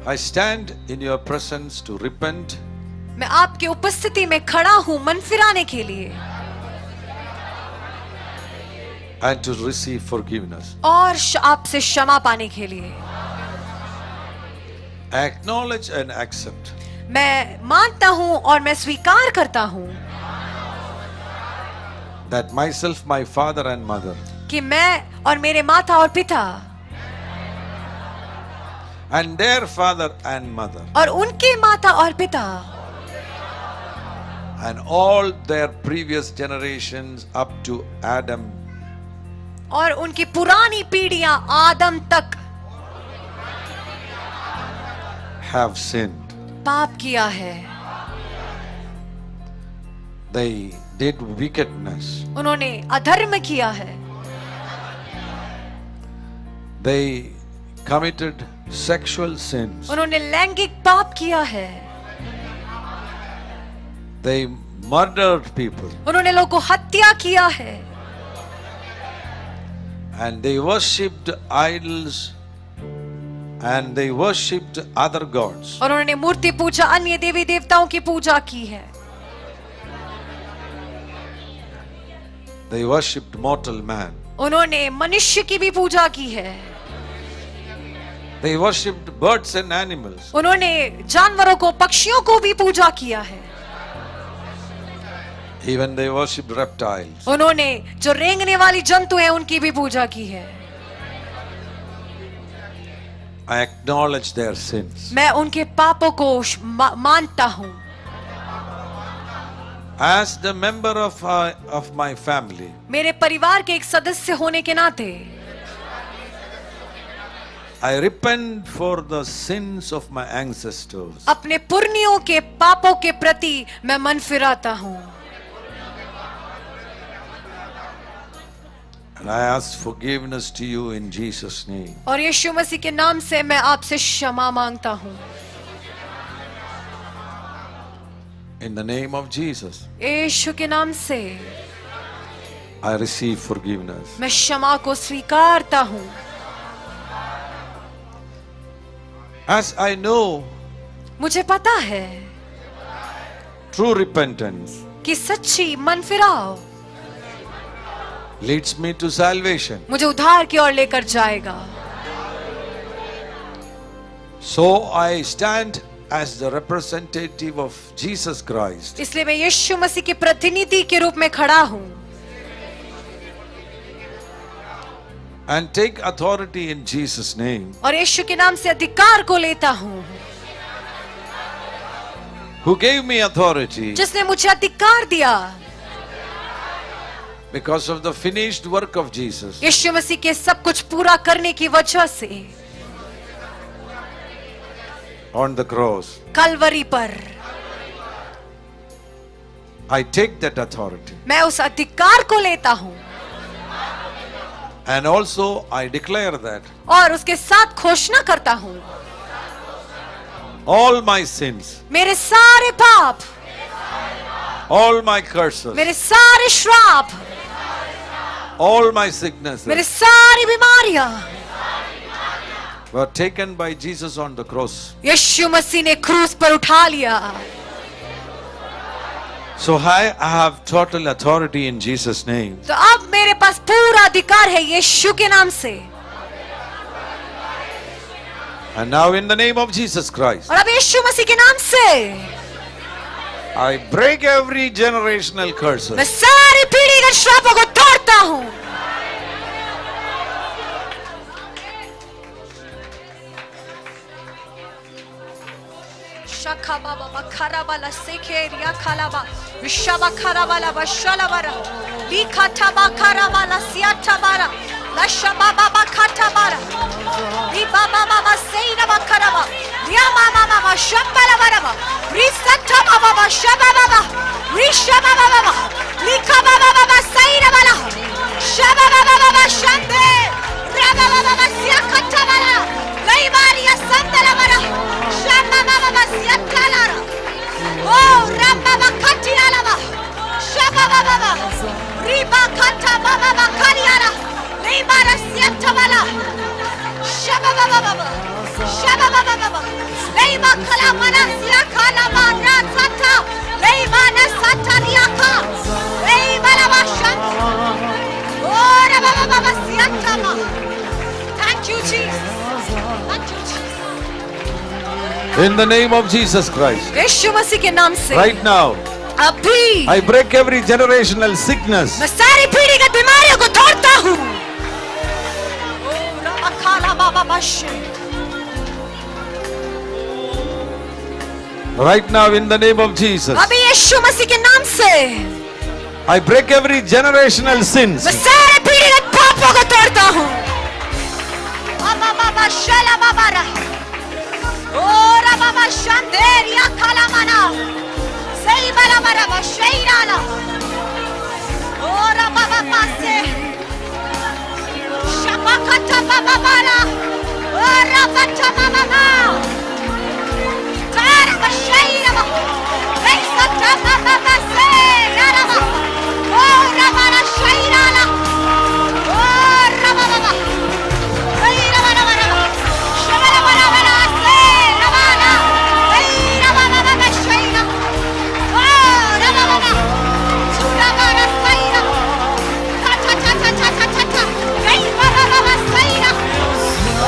I stand in your presence to repent मैं आपकी उपस्थिति में खड़ा हूँ मन फिराने के लिए and to receive forgiveness. और आपसे क्षमा पाने के लिए I acknowledge and accept मैं मानता हूँ और मैं स्वीकार करता हूँ that myself, my father and mother, कि मैं और मेरे माता और पिता and their father and mother, और उनके माता और पिता and all their previous generations up to Adam और उनकी पुरानी पीढ़ियां आदम तक have sinned. पाप किया है, They did wickedness. उन्होंने अधर्म किया है, They committed sexual sins. उन्होंने लैंगिक पाप किया है, They murdered people. उन्होंने लोगों को हत्या किया है, And they worshipped idols and they worshipped other gods. और उन्होंने मूर्ति पूजा, अन्य देवी देवताओं की पूजा की है, They worshipped mortal man. उन्होंने मनुष्य की भी पूजा की है, They worshipped birds and animals. उन्होंने जानवरों को, पक्षियों को भी पूजा किया है, Even they worshipped reptiles. उन्होंने जो रेंगने वाली जंतु हैं उनकी भी पूजा की है। I acknowledge their sins. मैं उनके पापों को मानता हूँ। As the member of my family, मेरे परिवार के एक सदस्य होने के नाते I repent for the sins of my ancestors. अपने पुरनियों के पापों के प्रति मैं मन फिराता हूँ, And I ask forgiveness to you in Jesus' name. और यीशु मसीह के नाम से मैं आपसे क्षमा मांगता हूँ। In the name of Jesus, यीशु के नाम से I receive forgiveness. मैं क्षमा को स्वीकारता हूँ। As I know, मुझे पता है true repentance कि सच्ची मन फिराव leads me to salvation. मुझे उद्धार की ओर लेकर जाएगा। So I stand as the representative of Jesus Christ इसलिए मैं यीशु मसीह के प्रतिनिधि के रूप में खड़ा हूँ and take authority in Jesus' name, और यीशु के नाम से अधिकार को लेता हूँ। who gave me authority जिसने मुझे अधिकार दिया because of the finished work of Jesus. यीशु मसीह के सब कुछ पूरा करने की वजह से On the cross, कलवरी पर I take that authority. मैं उस अधिकार को लेता हूँ And also I declare that और उसके साथ घोषणा करता हूँ all my sins, मेरे सारे पाप, all my curses, मेरे सारे श्राप, all my sicknesses मेरे सारी बीमारियां were taken by Jesus on the cross. यीशु मसीह ने क्रूस पर उठा लिया। So I have total authority in Jesus' name. तो अब मेरे पास पूरा अधिकार है यीशु के नाम से। And now in the name of Jesus Christ, और अब यीशु मसीह के नाम से I break every generational curse. मैं सारी पीढ़ीगत श्रापों को तोड़ता हूँ। शखाबाबा बखराबाला सेखेरिया खालाबा विशाबा खराबाला बशालाबारा लिखाटाबा खराबाला सियाटाबारा लशाबाबा बखाटाबारा लिबाबा बाबा सेइनाबा खराबा लियामामा मामा शंबलाबाराबा रिसटाबाबा बशाबाबा रिशाबाबा लिखाबाबा बाबा सेइनाबाला शाबाबा बाबा शंदे राबाबा बाबा सियाखाटाबाला लैबारिया संदलाबारा शाबाबा बाबा सियाटालारा ओ राबाबा खाटियालाबा शाबाबा बाबा रिबा खाता बाबा बखालियाला लैबारा सियाटाबाला शाबाबा बाबा शाबाबा बाबा लैबा खलामाना सियाखालाबा रासाता लैबाना सातारियाका लैबाला शं ओ राबाबा बाबा सियाटामा। Thank you Jesus. Thank you Jesus. In the name of Jesus Christ, यीशु मसीह के नाम से right now, अभी I break every generational sickness. मैं सारी पीढ़ीगत बीमारियों को तोड़ता हूँ। ओ रमखाला बाबा बशे Right now in the name of Jesus, अभी यीशु मसीह के नाम से I break every generational sins. मैं सारे पीढ़ीगत पापों को छोड़ता हूँ। बाबा बाबा शला बाबा रहा ओरा बाबा शांदेरिया खाला मना सही बला बरा शेराला ओरा बाबा पासे शपकता बाबा बाला ओरा बच्चा बाबा तारा बशेरा रेसा बाबा बाबा से रामा ओरा बाला शेराला ओरा बाबा रेरा बाला बाला शबला बाला बाला से रामाला रेरा बाबा बाबा शेरा ओरा बाबा सुरा बाला शेरा चा चा चा चा चा चा चा रेरा बाबा शेरा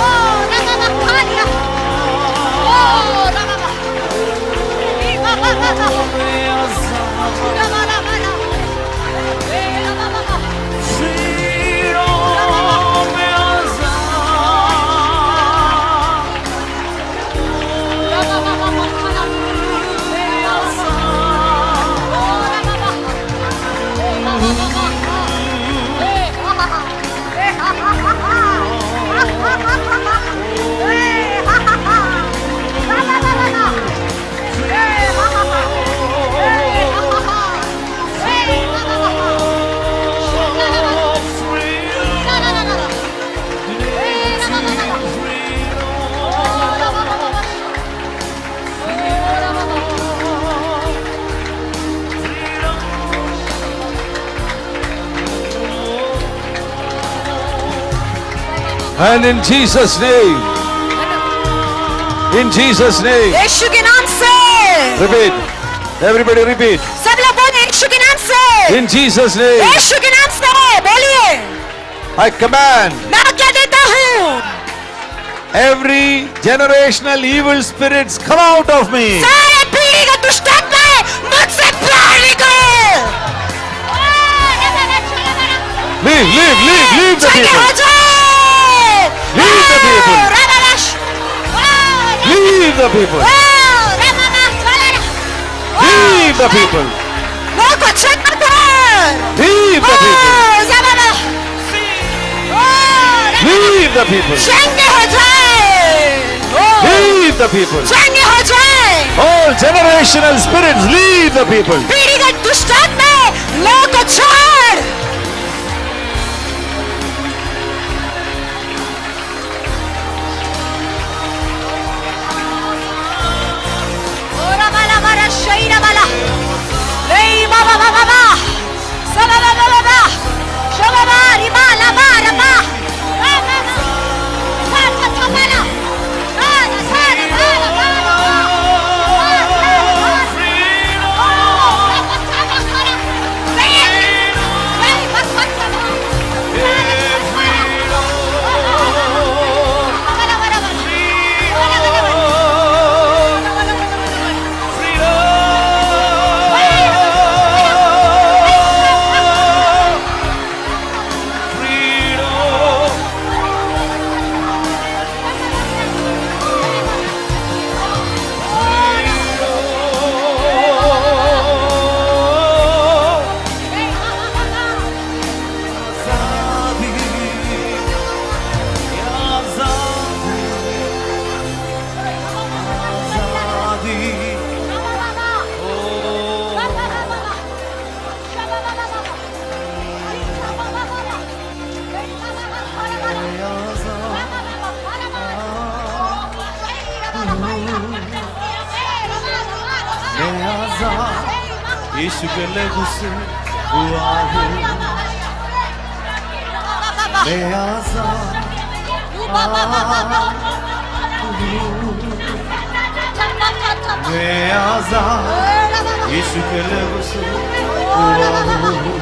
ओरा बाबा खालिया ओरा बाबा ई बाबा बाबा सुरा बाला बाला रेरा बाबा And in Jesus' name, in Jesus' name, Yeshu के नाम से repeat. Everybody repeat. सब लोग बोलिए यीशु के नाम से In Jesus' name, यीशु के नाम से बोलिए I command मैं आज्ञा देता हूँ every generational evil spirits come out of me. सारे पीढ़ी का दुष्टात्माएं मुझसे बाहर निकल Leave the चंगे हो people. जाए Leave the people. रमनश Leave the people. Leave the people. लोगों को चंगा कर Leave the people. ज़माना Leave the people. चंगे हो जाए Leave the people. चंगे हो जाए All generational spirits, leave the people. पीढ़ी का दुष्टात्मा लोगों को छोड़ ओरा बाला बारा शेरा बाला ले बाबा बाबा बा सबा बाबा बाबा शबा बारी बाला बारा बा सा सा सा बाला सारा सारा बाला बाला यीशु के लहू से हुआ हूँ मैं आजाद मैं आजाद यीशु के लहू से हुआ हूँ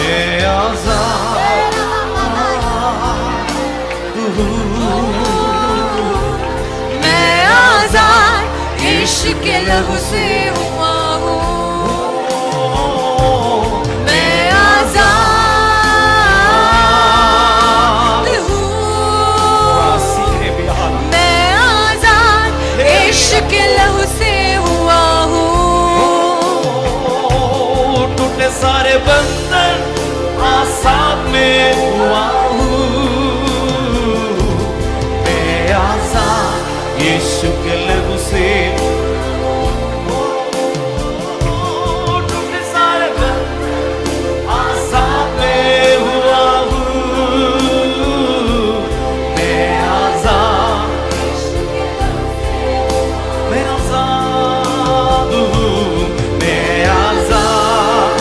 मैं आजाद मैं आजाद यीशु के लहू से हुआ हूँ मैं आजाद हूँ मैं आजाद यीशु के लहू से हुआ हूँ टूटे सारे बंधन आसाद में यीशु के लहू से टूटे सारे बंधन आजाद मैं हुआ हूँ, मैं आजाद हूँ, मैं आजाद,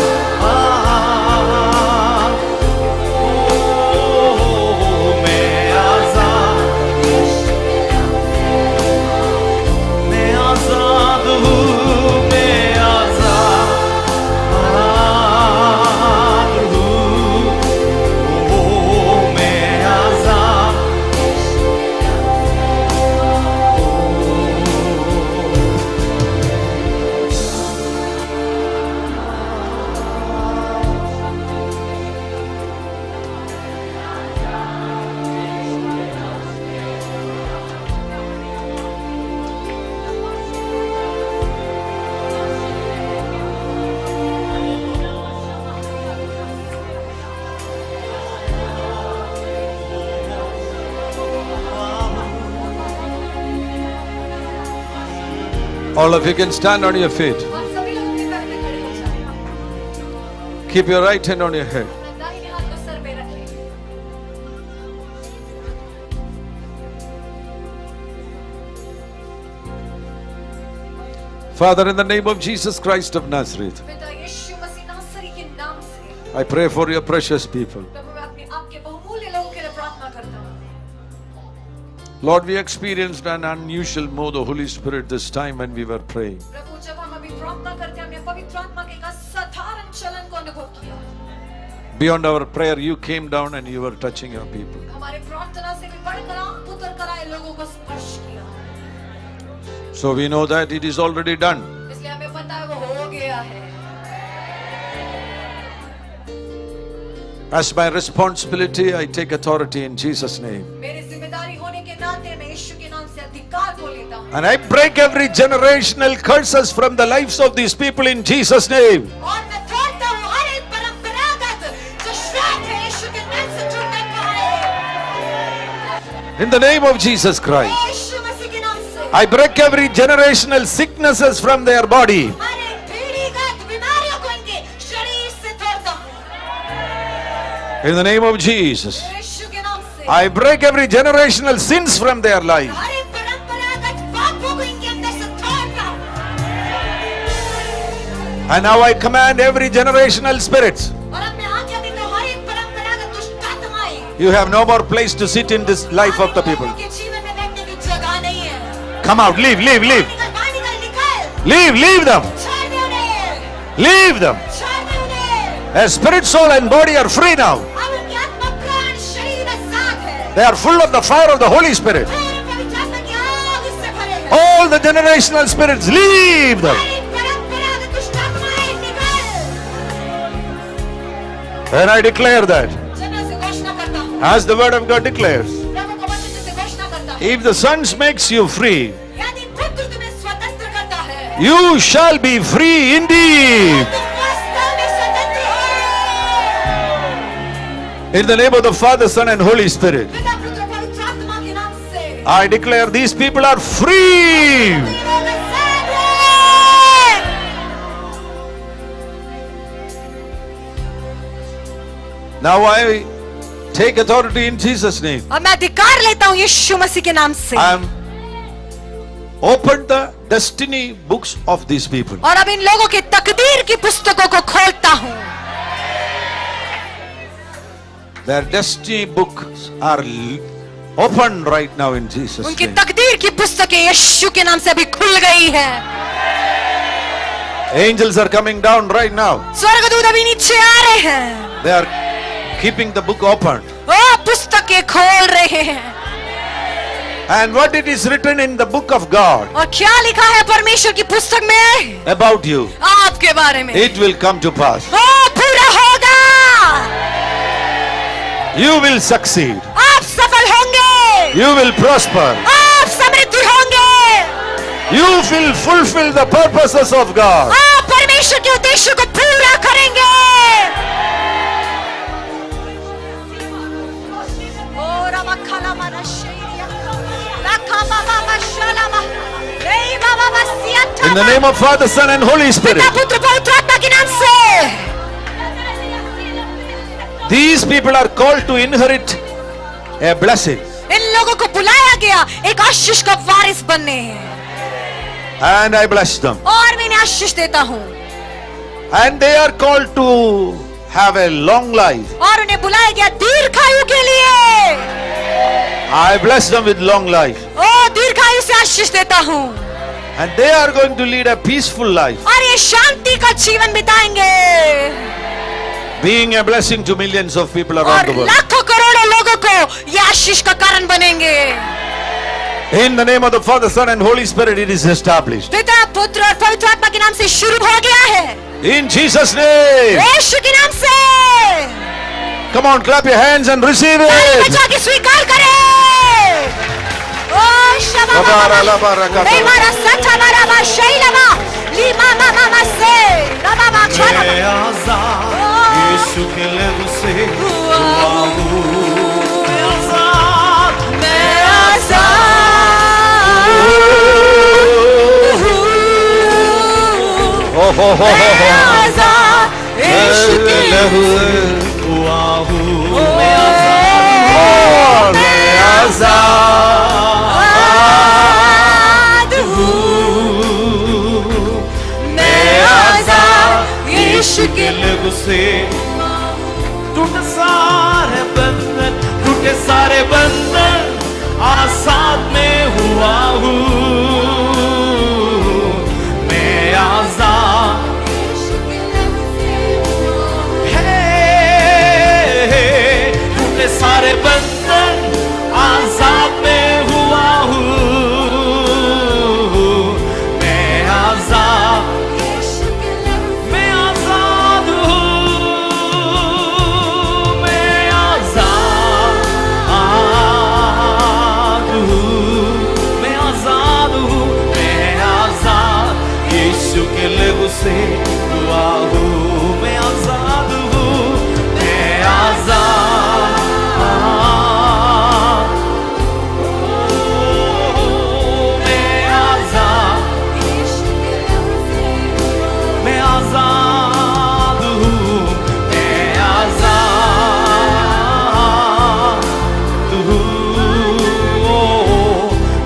All of you can stand on your feet. आप सभी लोग अपने पैर पे खड़े हो जाएं। Keep your right hand on your head. अपना दाहिने हाथ को सर पे रखें। Father, in the name of Jesus Christ of Nazareth, पिता यीशु मसीह नासरी के नाम से I pray for your precious people. प्रभु मैं अपने आपके बहुमूल्य लोगों के लिए प्रार्थना करता हूँ। Lord, we experienced an unusual move of the Holy Spirit this time when we were praying. प्रभु जब हम अभी प्रार्थना करते हैं हमने पवित्र आत्मा के एक असाधारण चलन को अनुभव किया। Beyond our prayer, you came down and you were touching your people. हमारे प्रार्थना से भी बढ़कर आप उतर कर आए लोगों को स्पर्श किया। So we know that it is already done. इसलिए हमें पता है वो हो गया है। As my responsibility, I take authority in Jesus' name. मेरी जिम्मेदारी होने के नाते मैं यीशु के नाम से अधिकार को लेता हूँ। And I break every generational curses from the lives of these people in Jesus' name. और मैं तोड़ता हूँ हर एक परंपरागत जो श्राप है यीशु के नाम से जुड़ने पाए। In the name of Jesus Christ. यीशु मसीह के नाम से I break every generational sicknesses from their body. हर एक पीढ़ीगत बीमारियों को इनके शरीर से तोड़ता हूँ। In the name of Jesus. यीशु के नाम से I break every generational sins from their life. हर एक परंपरागत पापों को इनके अंदर से तोड़ता हूँ। And now I command every generational spirits. और अब मैं आज्ञा देता हूँ हर एक परंपरागत दुष्ट आत्माएं You have no more place to sit in this life of the people. के जीवन में बैठने की जगह नहीं है। Come out, leave, leave, leave. बाहर निकल, निकल। Leave, leave them. छोड़ दे उन्हें, Leave them. छोड़ दे उन्हें। Their spirit, soul and body are free now. अब उनकी आत्मा प्राण शरीर आजाद है। They are full of the fire of the Holy Spirit. फिर पवित्र आत्मा की आग इससे भरे हैं। All the generational spirits, leave them. हर एक परंपरागत दुष्ट आत्माएं निकल। And I declare that, जब मैं उसे घोषणा करता हूँ, as the word of God declares, प्रभु का वचन जिसे घोषणा करता है, if the Son makes you free, यदि पुत्र तुम्हें स्वतंत्र करता है, you shall be free indeed. तुम वास्तव में स्वतंत्र हो। In the name of the Father, Son and Holy Spirit, पिता पुत्र पवित्र आत्मा के नाम से I declare these people are free. ये लोग आजाद हैं। Now I take authority in Jesus' name. और मैं अधिकार लेता हूँ यीशु मसीह के नाम से। I am opened the destiny books of these people. और अब इन लोगों की तकदीर की पुस्तकों को खोलता हूँ। Their destiny books are open right now in Jesus' उनकी name. तकदीर की पुस्तकें यीशु के नाम से अभी खुल गई है। Angels are coming down right now. स्वर्गदूत अभी नीचे आ रहे हैं। They are keeping the book open. वो पुस्तकें खोल रहे हैं। And what it is written in the book of God और क्या लिखा है परमेश्वर की पुस्तक में about you, आपके बारे में, it will come to pass. वो पूरा होगा। You will succeed. आप सफल होंगे, You will prosper. आप समृद्ध होंगे, You will fulfill the purposes of God. आप परमेश्वर के उद्देश्य को पूरा करेंगे। ओ रमखला मनशेरिया, रखा बाबा In the name of Father, Son and Holy Spirit. पुत्र पवित्र आत्मा के नाम से These people are called to inherit a blessing. इन लोगों को बुलाया गया एक आशीष का वारिस बनने, And I bless them. और मैं इन्हें आशीष देता हूँ। And they are called to have a long life. और उन्हें बुलाया गया दीर्घायु के लिए। I bless them with long life. ओ दीर्घायु से आशीष देता हूँ। And they are going to lead a peaceful life, और ये शांति का जीवन बिताएंगे being a blessing to millions of people around और the world. लाखों करोड़ों लोगों को ये आशीष का कारण बनेंगे। In the name of the Father, Son and Holy Spirit, it is established. पिता पुत्र और पवित्र आत्मा के नाम से शुरू हो गया है, In Jesus' name. यीशु के नाम से। Come on, clap your hands and receive ताली it. बजा के स्वीकार करें। ओ शबा Labara, labara, kata. मेरा सच्चा मारा बा शैलवा लीमा मामा मसे लबा बा छला मैं आजाद यीशु के लहू से हुआ हूँ। मैं आजाद, मैं आजाद Oh, ho, ho, ho, मैं ho. आजाद यीशु के लहू हुआ हूँ। मैं आजाद मैं आजाद हूँ, मैं आजाद यीशु के लहू से टूटे सारे बंधन, टूटे सारे बंधन, आजाद में हुआ हूँ। मैं आजाद, टूटे सारे बंधन, आजाद में हुआ हूँ। मैं आजाद, मैं आजाद हूँ। मैं आजाद हूँ। मैं आजाद हूँ। मैं आजाद यीशु के लहू से हुआ हूँ। मैं आजाद हूँ। मैं आजाद, मैं आजाद, मैं आजाद हूँ। मैं आजाद हूँ।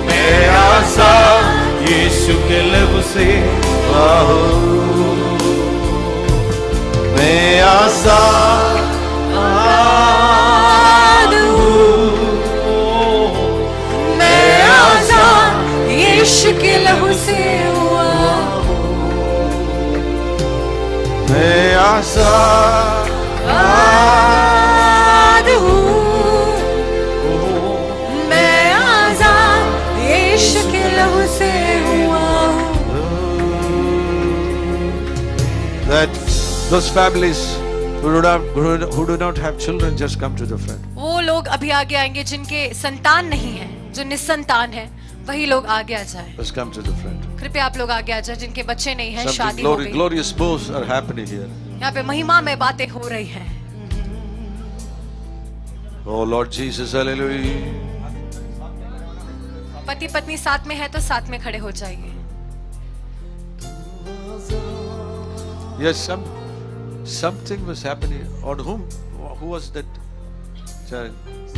मैं आजाद यीशु के लहू से हुआ हूँ। मैं आजाद हूँ। मैं आजाद यीशु के लहू से हुआ मैं आजाद हूँ, मैं आजाद यीशु के लहू से हुआ That those families who do not have children just come to the front. वो लोग अभी आगे आएंगे जिनके संतान नहीं है, जो निसंतान है, वही लोग आगे आ जाए। Just come to the front. कृपया आप लोग आगे आ जाए जिनके बच्चे नहीं हैं, शादी हो गई। Glorious moves are happening here. यहाँ पे महिमा में बातें हो रही हैं। Oh Lord Jesus, hallelujah. पति पत्नी साथ में है तो साथ में खड़े हो जाइए। Yes, something was happening. Or who was that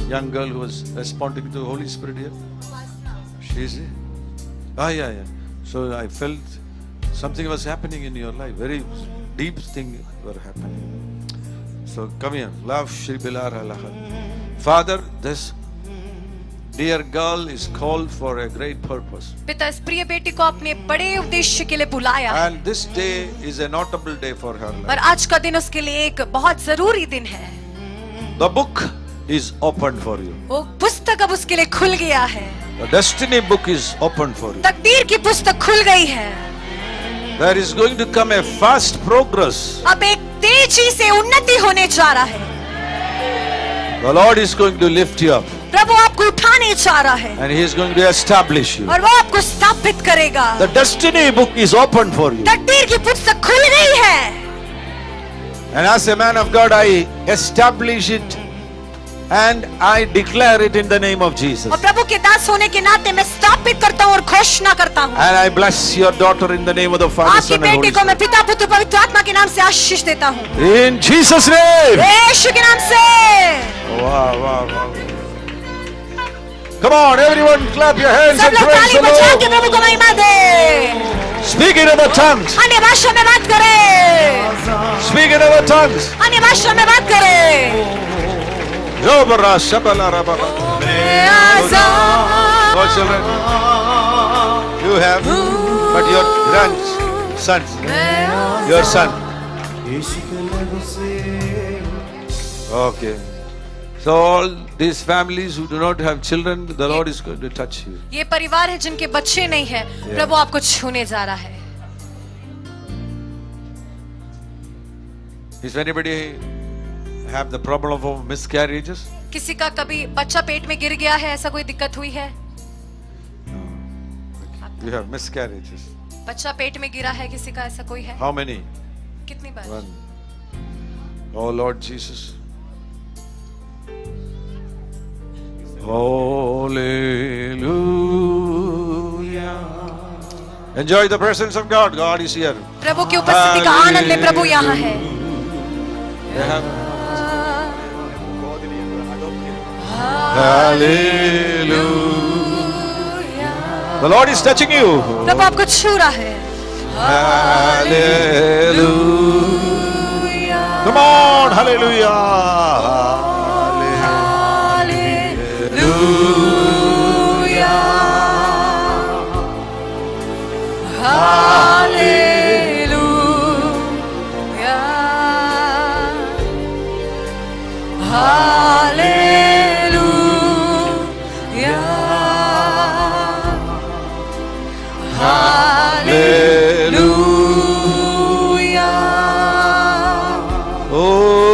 young girl who was responding to the Holy Spirit here? She's here. Yeah. So I felt something was happening in your life. Very deep thing were happening. So come here. Love Shri Bilar Alaha. Father, this dear girl is called for a great purpose. पिता इस प्रिय बेटी को अपने बड़े उद्देश्य के लिए बुलाया है And this day is a notable day for her life. और आज का दिन उसके लिए एक बहुत जरूरी दिन है। The book is opened for you. वो पुस्तक अब उसके लिए खुल गया है। The destiny book is opened for you. तकदीर की पुस्तक खुल गई है। There is going to come a fast progress. अब एक तेजी से उन्नति होने जा रहा है। The Lord is going to lift you up. प्रभु आपको उठाने जा रहा है And He is going to establish you. और वो आपको स्थापित करेगा। The destiny book is opened for you. तकदीर की पुस्तक खुल गई है। And as a man of God, I establish it and I declare it in the name of Jesus. और प्रभु के दास होने के नाते मैं स्थापित करता हूँ घोषणा करता हूँ। And I bless your daughter in the name of the Father, आपकी Son and बेटी Holy को मैं Spirit. पिता पुत्र पवित्र आत्मा के नाम से आशीष देता हूँ, In Jesus' name. यीशु के नाम से। Wow, wow, wow. Come on, everyone, clap your hands सब and लोग praise ताली the बजा के Lord. प्रभु को महिमा दे। Speak in other tongues. अन्य भाषा में बात करे, Speak in other tongues. अन्य भाषा में बात करे। Jobara shabala rabara. No children. You have, but your grandsons, your son. Okay. So all these families who do not have children, the Lord is going to touch you. ये परिवार है जिनके बच्चे नहीं है, प्रभु आपको छूने जा रहा है। Is anybody have the problem of miscarriages? किसी का कभी बच्चा पेट में गिर गया है, ऐसा कोई दिक्कत हुई है? You have miscarriages. बच्चा पेट में गिरा है किसी का, ऐसा कोई है? How many? कितनी बार? One. Oh Lord Jesus. Hallelujah. Enjoy the presence of God. God is here. प्रभु की उपस्थिति का आनंद ले, प्रभु यहाँ है। They have- Hallelujah. The Lord is touching you. प्रभु आपको छू रहा है। Hallelujah. Come on, hallelujah. Oh,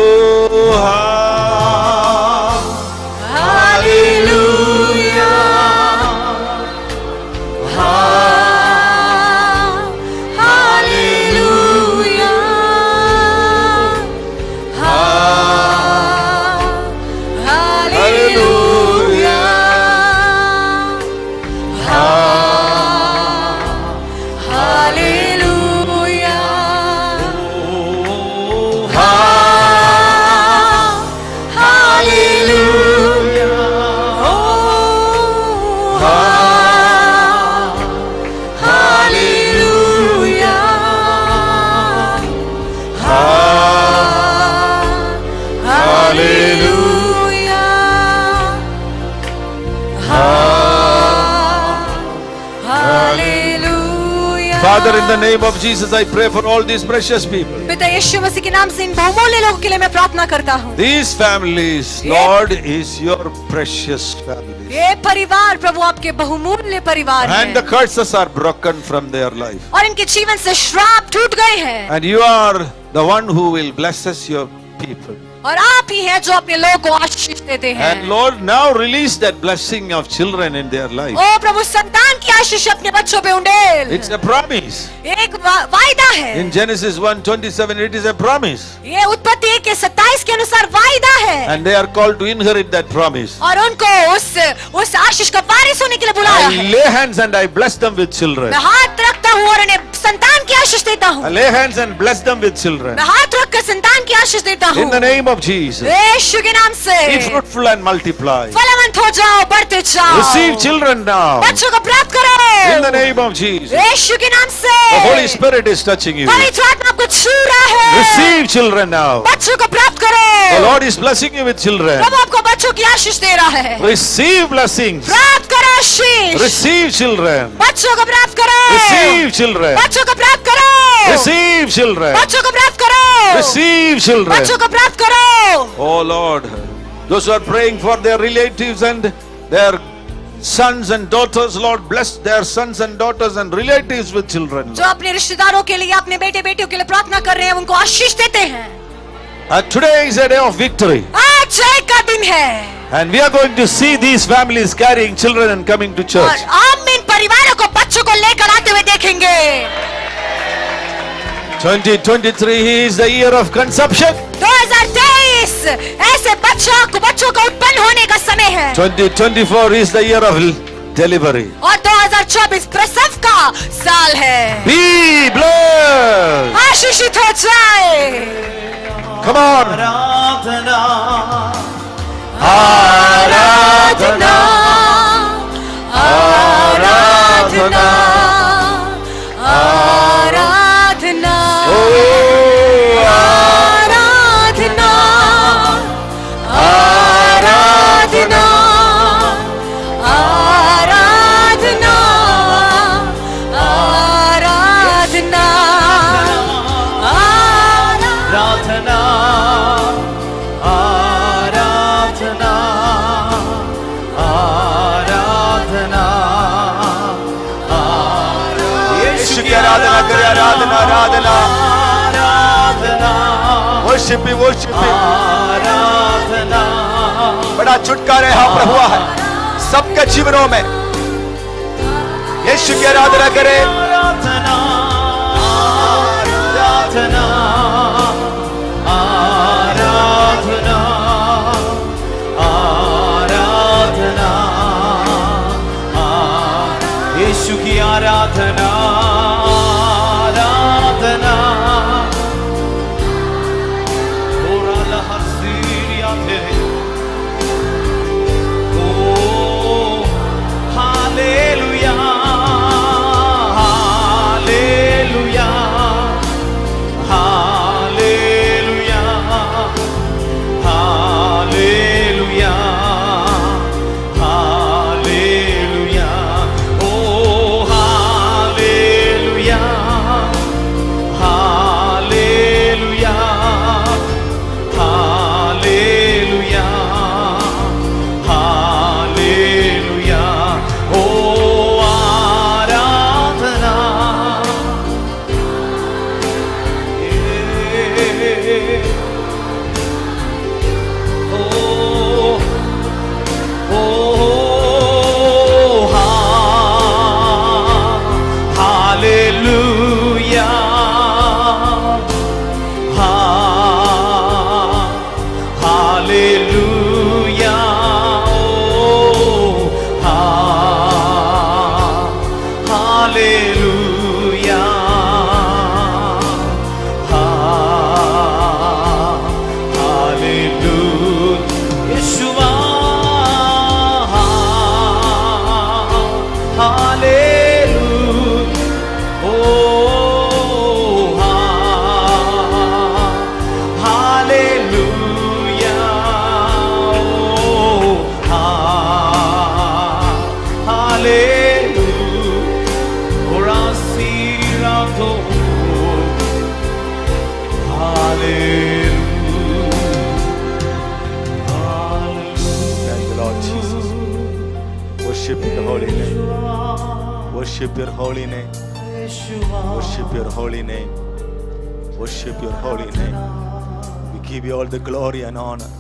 Father, in the name of Jesus, I pray for all these precious people. पिता यीशु मसीह के नाम से इन बहुमूल्य लोगों के लिए मैं प्रार्थना करता हूँ। These families, Lord, is your precious families. ये परिवार प्रभु आपके बहुमूल्य परिवार And the हैं curses are broken from their life. और इनके जीवन से श्राप टूट गए हैं And you are the one who will bless us, your people. और आप ही हैं जो अपने लोगों को आशीष देते हैं। And Lord, now release that blessing of children in their life. ओ प्रभु संतान की आशीष अपने बच्चों पे उंडेल। It's a promise. एक वायदा है। In Genesis 1:27, it is a promise. ये उत्पत्ति 1:27 के अनुसार वायदा है। And they are called to inherit that promise. और उनको उस आशीष का वारिस होने के लिए बुलाया I है। lay hands and I bless them with children. मैं हाथ रखता हूँ और उन्हें संतान की आशीष देता हूँ। I lay hands and bless them with children. मैं हाथ रखकर संतान की आशीष देता हूँ। In the name of Jesus. यीशु के नाम से Be fruitful and multiply. फलवंत हो जाओ, बढ़ते जाओ। Receive children now. बच्चों को प्राप्त करो। In the name of Jesus. यीशु के नाम से The Holy Spirit is touching you. पवित्र आत्मा आपको छू रहा है। Receive children now. बच्चों को प्राप्त करो। The Lord is blessing you with children. प्रभु आपको बच्चों की आशीष दे रहा है। Receive blessings. प्राप्त करो आशीष। Receive children. बच्चों को प्राप्त करो। Receive children. बच्चों को प्राप्त करो। Receive children. बच्चों को प्राप्त करो। Receive children. बच्चों को प्राप्त करो। Oh Lord, those who are praying for their relatives and their sons and daughters, Lord, bless their sons and daughters and relatives with children. जो अपने रिश्तेदारों के लिए, अपने बेटे बेटियों के लिए प्रार्थना कर रहे हैं, उनको आशीष देते हैं। And today is a day of victory. आज जय का दिन है। And we are going to see these families carrying children and coming to और church. हम इन परिवारों को बच्चों को लेकर आते हुए देखेंगे। 2023 is the year of conception. 2023 ऐसे बच्चों का उत्पन्न होने का समय है। 2024 is the year of delivery. और 2024 प्रसव का साल है। Be blessed. आशीषित हो जाए। Come on. आराधना आराधना आराधना आराधना आराधना आराधना आराधना आराधना आराधना आराधना आराधना यीशु की आराधना करें, आराधना आराधना आराधना वर्शिप ही आराधना बड़ा छुटकारा यहाँ पर हुआ है सबके जीवनों में। यीशु की आराधना करें। आराधना आराधना आराधना आराधना यीशु की आराधना आराधना ओरा लहसीरिया थे ओ hallelujah hallelujah hallelujah hallelujah hallelujah ओ हालेलुया हालेलुया हालेलुया हालेलुया ओ आराधना Hallelujah. Hallelujah. Hallelujah. Hallelujah. Yeshua. Hallelujah. Oh, hallelujah. Oh, hallelujah. Ora sirato. Hallelujah. Thank you, Lord Jesus. Worship your holy name. Worship your holy name. Worship your holy name. Worship your holy name. We give you all the glory and honor.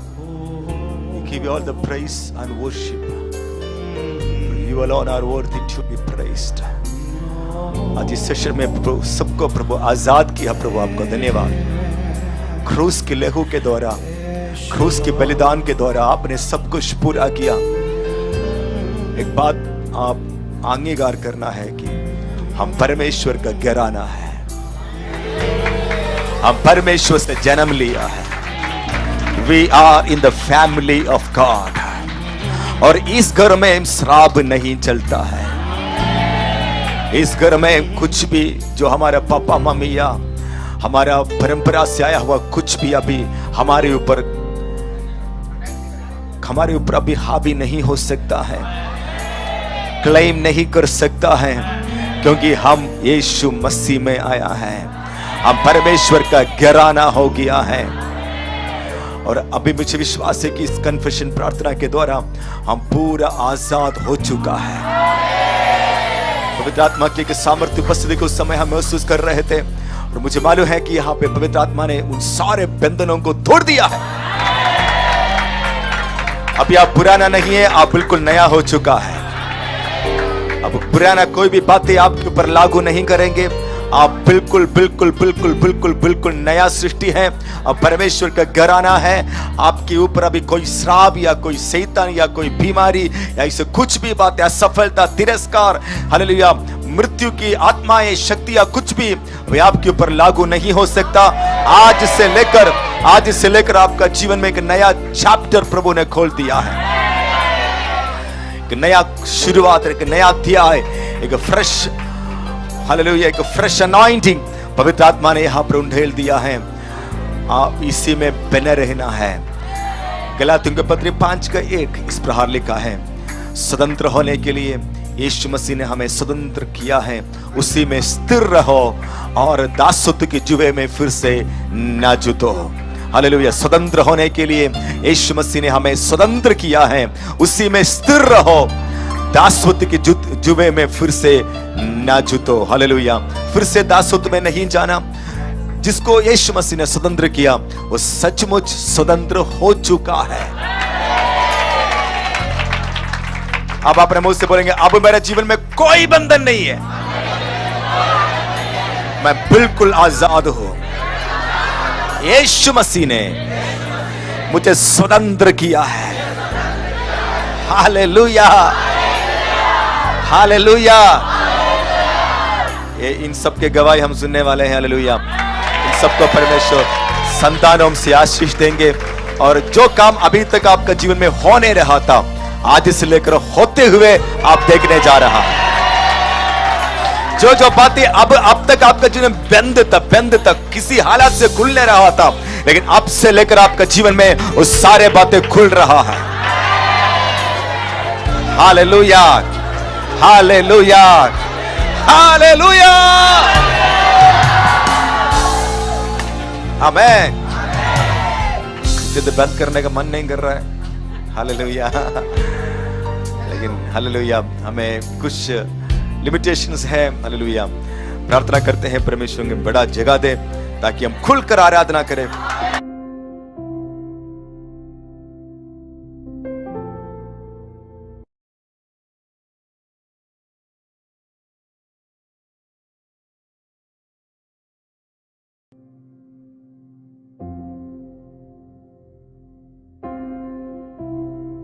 We give you all the praise and worship. You alone are worthy to be praised. आज इस session में प्रभु सबको प्रभु आजाद किया। प्रभु आपको धन्यवाद। क्रूस के लहू के द्वारा, क्रूस के बलिदान के द्वारा आपने सब कुछ पूरा किया। एक बात आप अंगीकार करना है कि हम परमेश्वर का घराना है, हम परमेश्वर से जन्म लिया है। We are in the family of God. और इस घर में श्राप नहीं चलता है। इस घर में कुछ भी जो हमारा पापा मम्मी या हमारा परंपरा से आया हुआ कुछ भी अभी हमारे ऊपर अभी हावी नहीं हो सकता है, क्लेम नहीं कर सकता है, क्योंकि हम यीशु मसीह में आया है। हम परमेश्वर का घराना हो गया है। और अभी मुझे विश्वास है कि इस कन्फेशन प्रार्थना के द्वारा हम पूरा आजाद हो चुका है। पवित्र आत्मा की सामर्थ्य उपस्थिति को उस समय हम महसूस कर रहे थे और मुझे मालूम है कि यहाँ पे पवित्र आत्मा ने उन सारे बंधनों को तोड़ दिया है। अभी आप पुराना नहीं है, आप बिल्कुल नया हो चुका है। अब पुराना कोई भी बातें आपके ऊपर लागू नहीं करेंगे। आप बिल्कुल बिल्कुल बिल्कुल बिल्कुल बिल्कुल नया सृष्टि है। अब परमेश्वर का घराना है। आपके ऊपर अभी कोई श्राप या कोई शैतान या कोई बीमारी या ऐसे कुछ भी बात, असफलता, तिरस्कार, हालेलुया, मृत्यु की आत्माएं, शक्तियां, कुछ भी वे आपके ऊपर लागू नहीं हो सकता। आज से लेकर आपका जीवन में एक नया चैप्टर प्रभु ने खोल दिया है। एक नया शुरुआत, एक नया अध्याय, एक फ्रेश, हालेलुया, एक फ्रेश अनॉइंटिंग पवित्र आत्मा ने यहां पर उंडेल दिया है। आप इसी में बने रहना है। गलातियों के पत्री 5:1 इस प्रकार लिखा है, स्वतंत्र होने के लिए यीशु मसीह ने हमें स्वतंत्र किया है, उसी में स्थिर रहो और दासत्व के जुए में फिर से ना जुतो। हालेलुया। स्वतंत्र होने के लिए यीशु मसीह ने हमें स्वतंत्र किया है, उसी में स्थिर रहो, दासत्व के जुए में फिर से ना जुतो। हालेलुया। फिर से दासत्व में नहीं जाना। जिसको यीशु मसीह ने स्वतंत्र किया वो सचमुच स्वतंत्र हो चुका है। अब अपने मुंह से बोलेंगे, अब मेरे जीवन में कोई बंधन नहीं है, मैं बिल्कुल आजाद हूं। यीशु मसीह ने मुझे स्वतंत्र किया है। Hallelujah, hallelujah. ये इन सब के गवाही हम सुनने वाले हैं। हालेलुया। इन सबको परमेश्वर संतानों से आशीष देंगे। और जो काम अभी तक आपका जीवन में होने रहा था, आज से लेकर होते हुए आप देखने जा रहा है। जो बातें अब तक आपका जीवन बंद तक किसी हालत से खुलने रहा था, लेकिन अब से लेकर आपका जीवन में वो सारे बातें खुल रहा है। Hallelujah, hallelujah, hallelujah. आमीन। बंद करने का मन नहीं कर रहा है। हालेलुया। लेकिन हालेलुया, हमें कुछ लिमिटेशंस है। हालेलुया। प्रार्थना करते हैं परमेश्वर में बड़ा जगह दे ताकि हम खुलकर आराधना करें।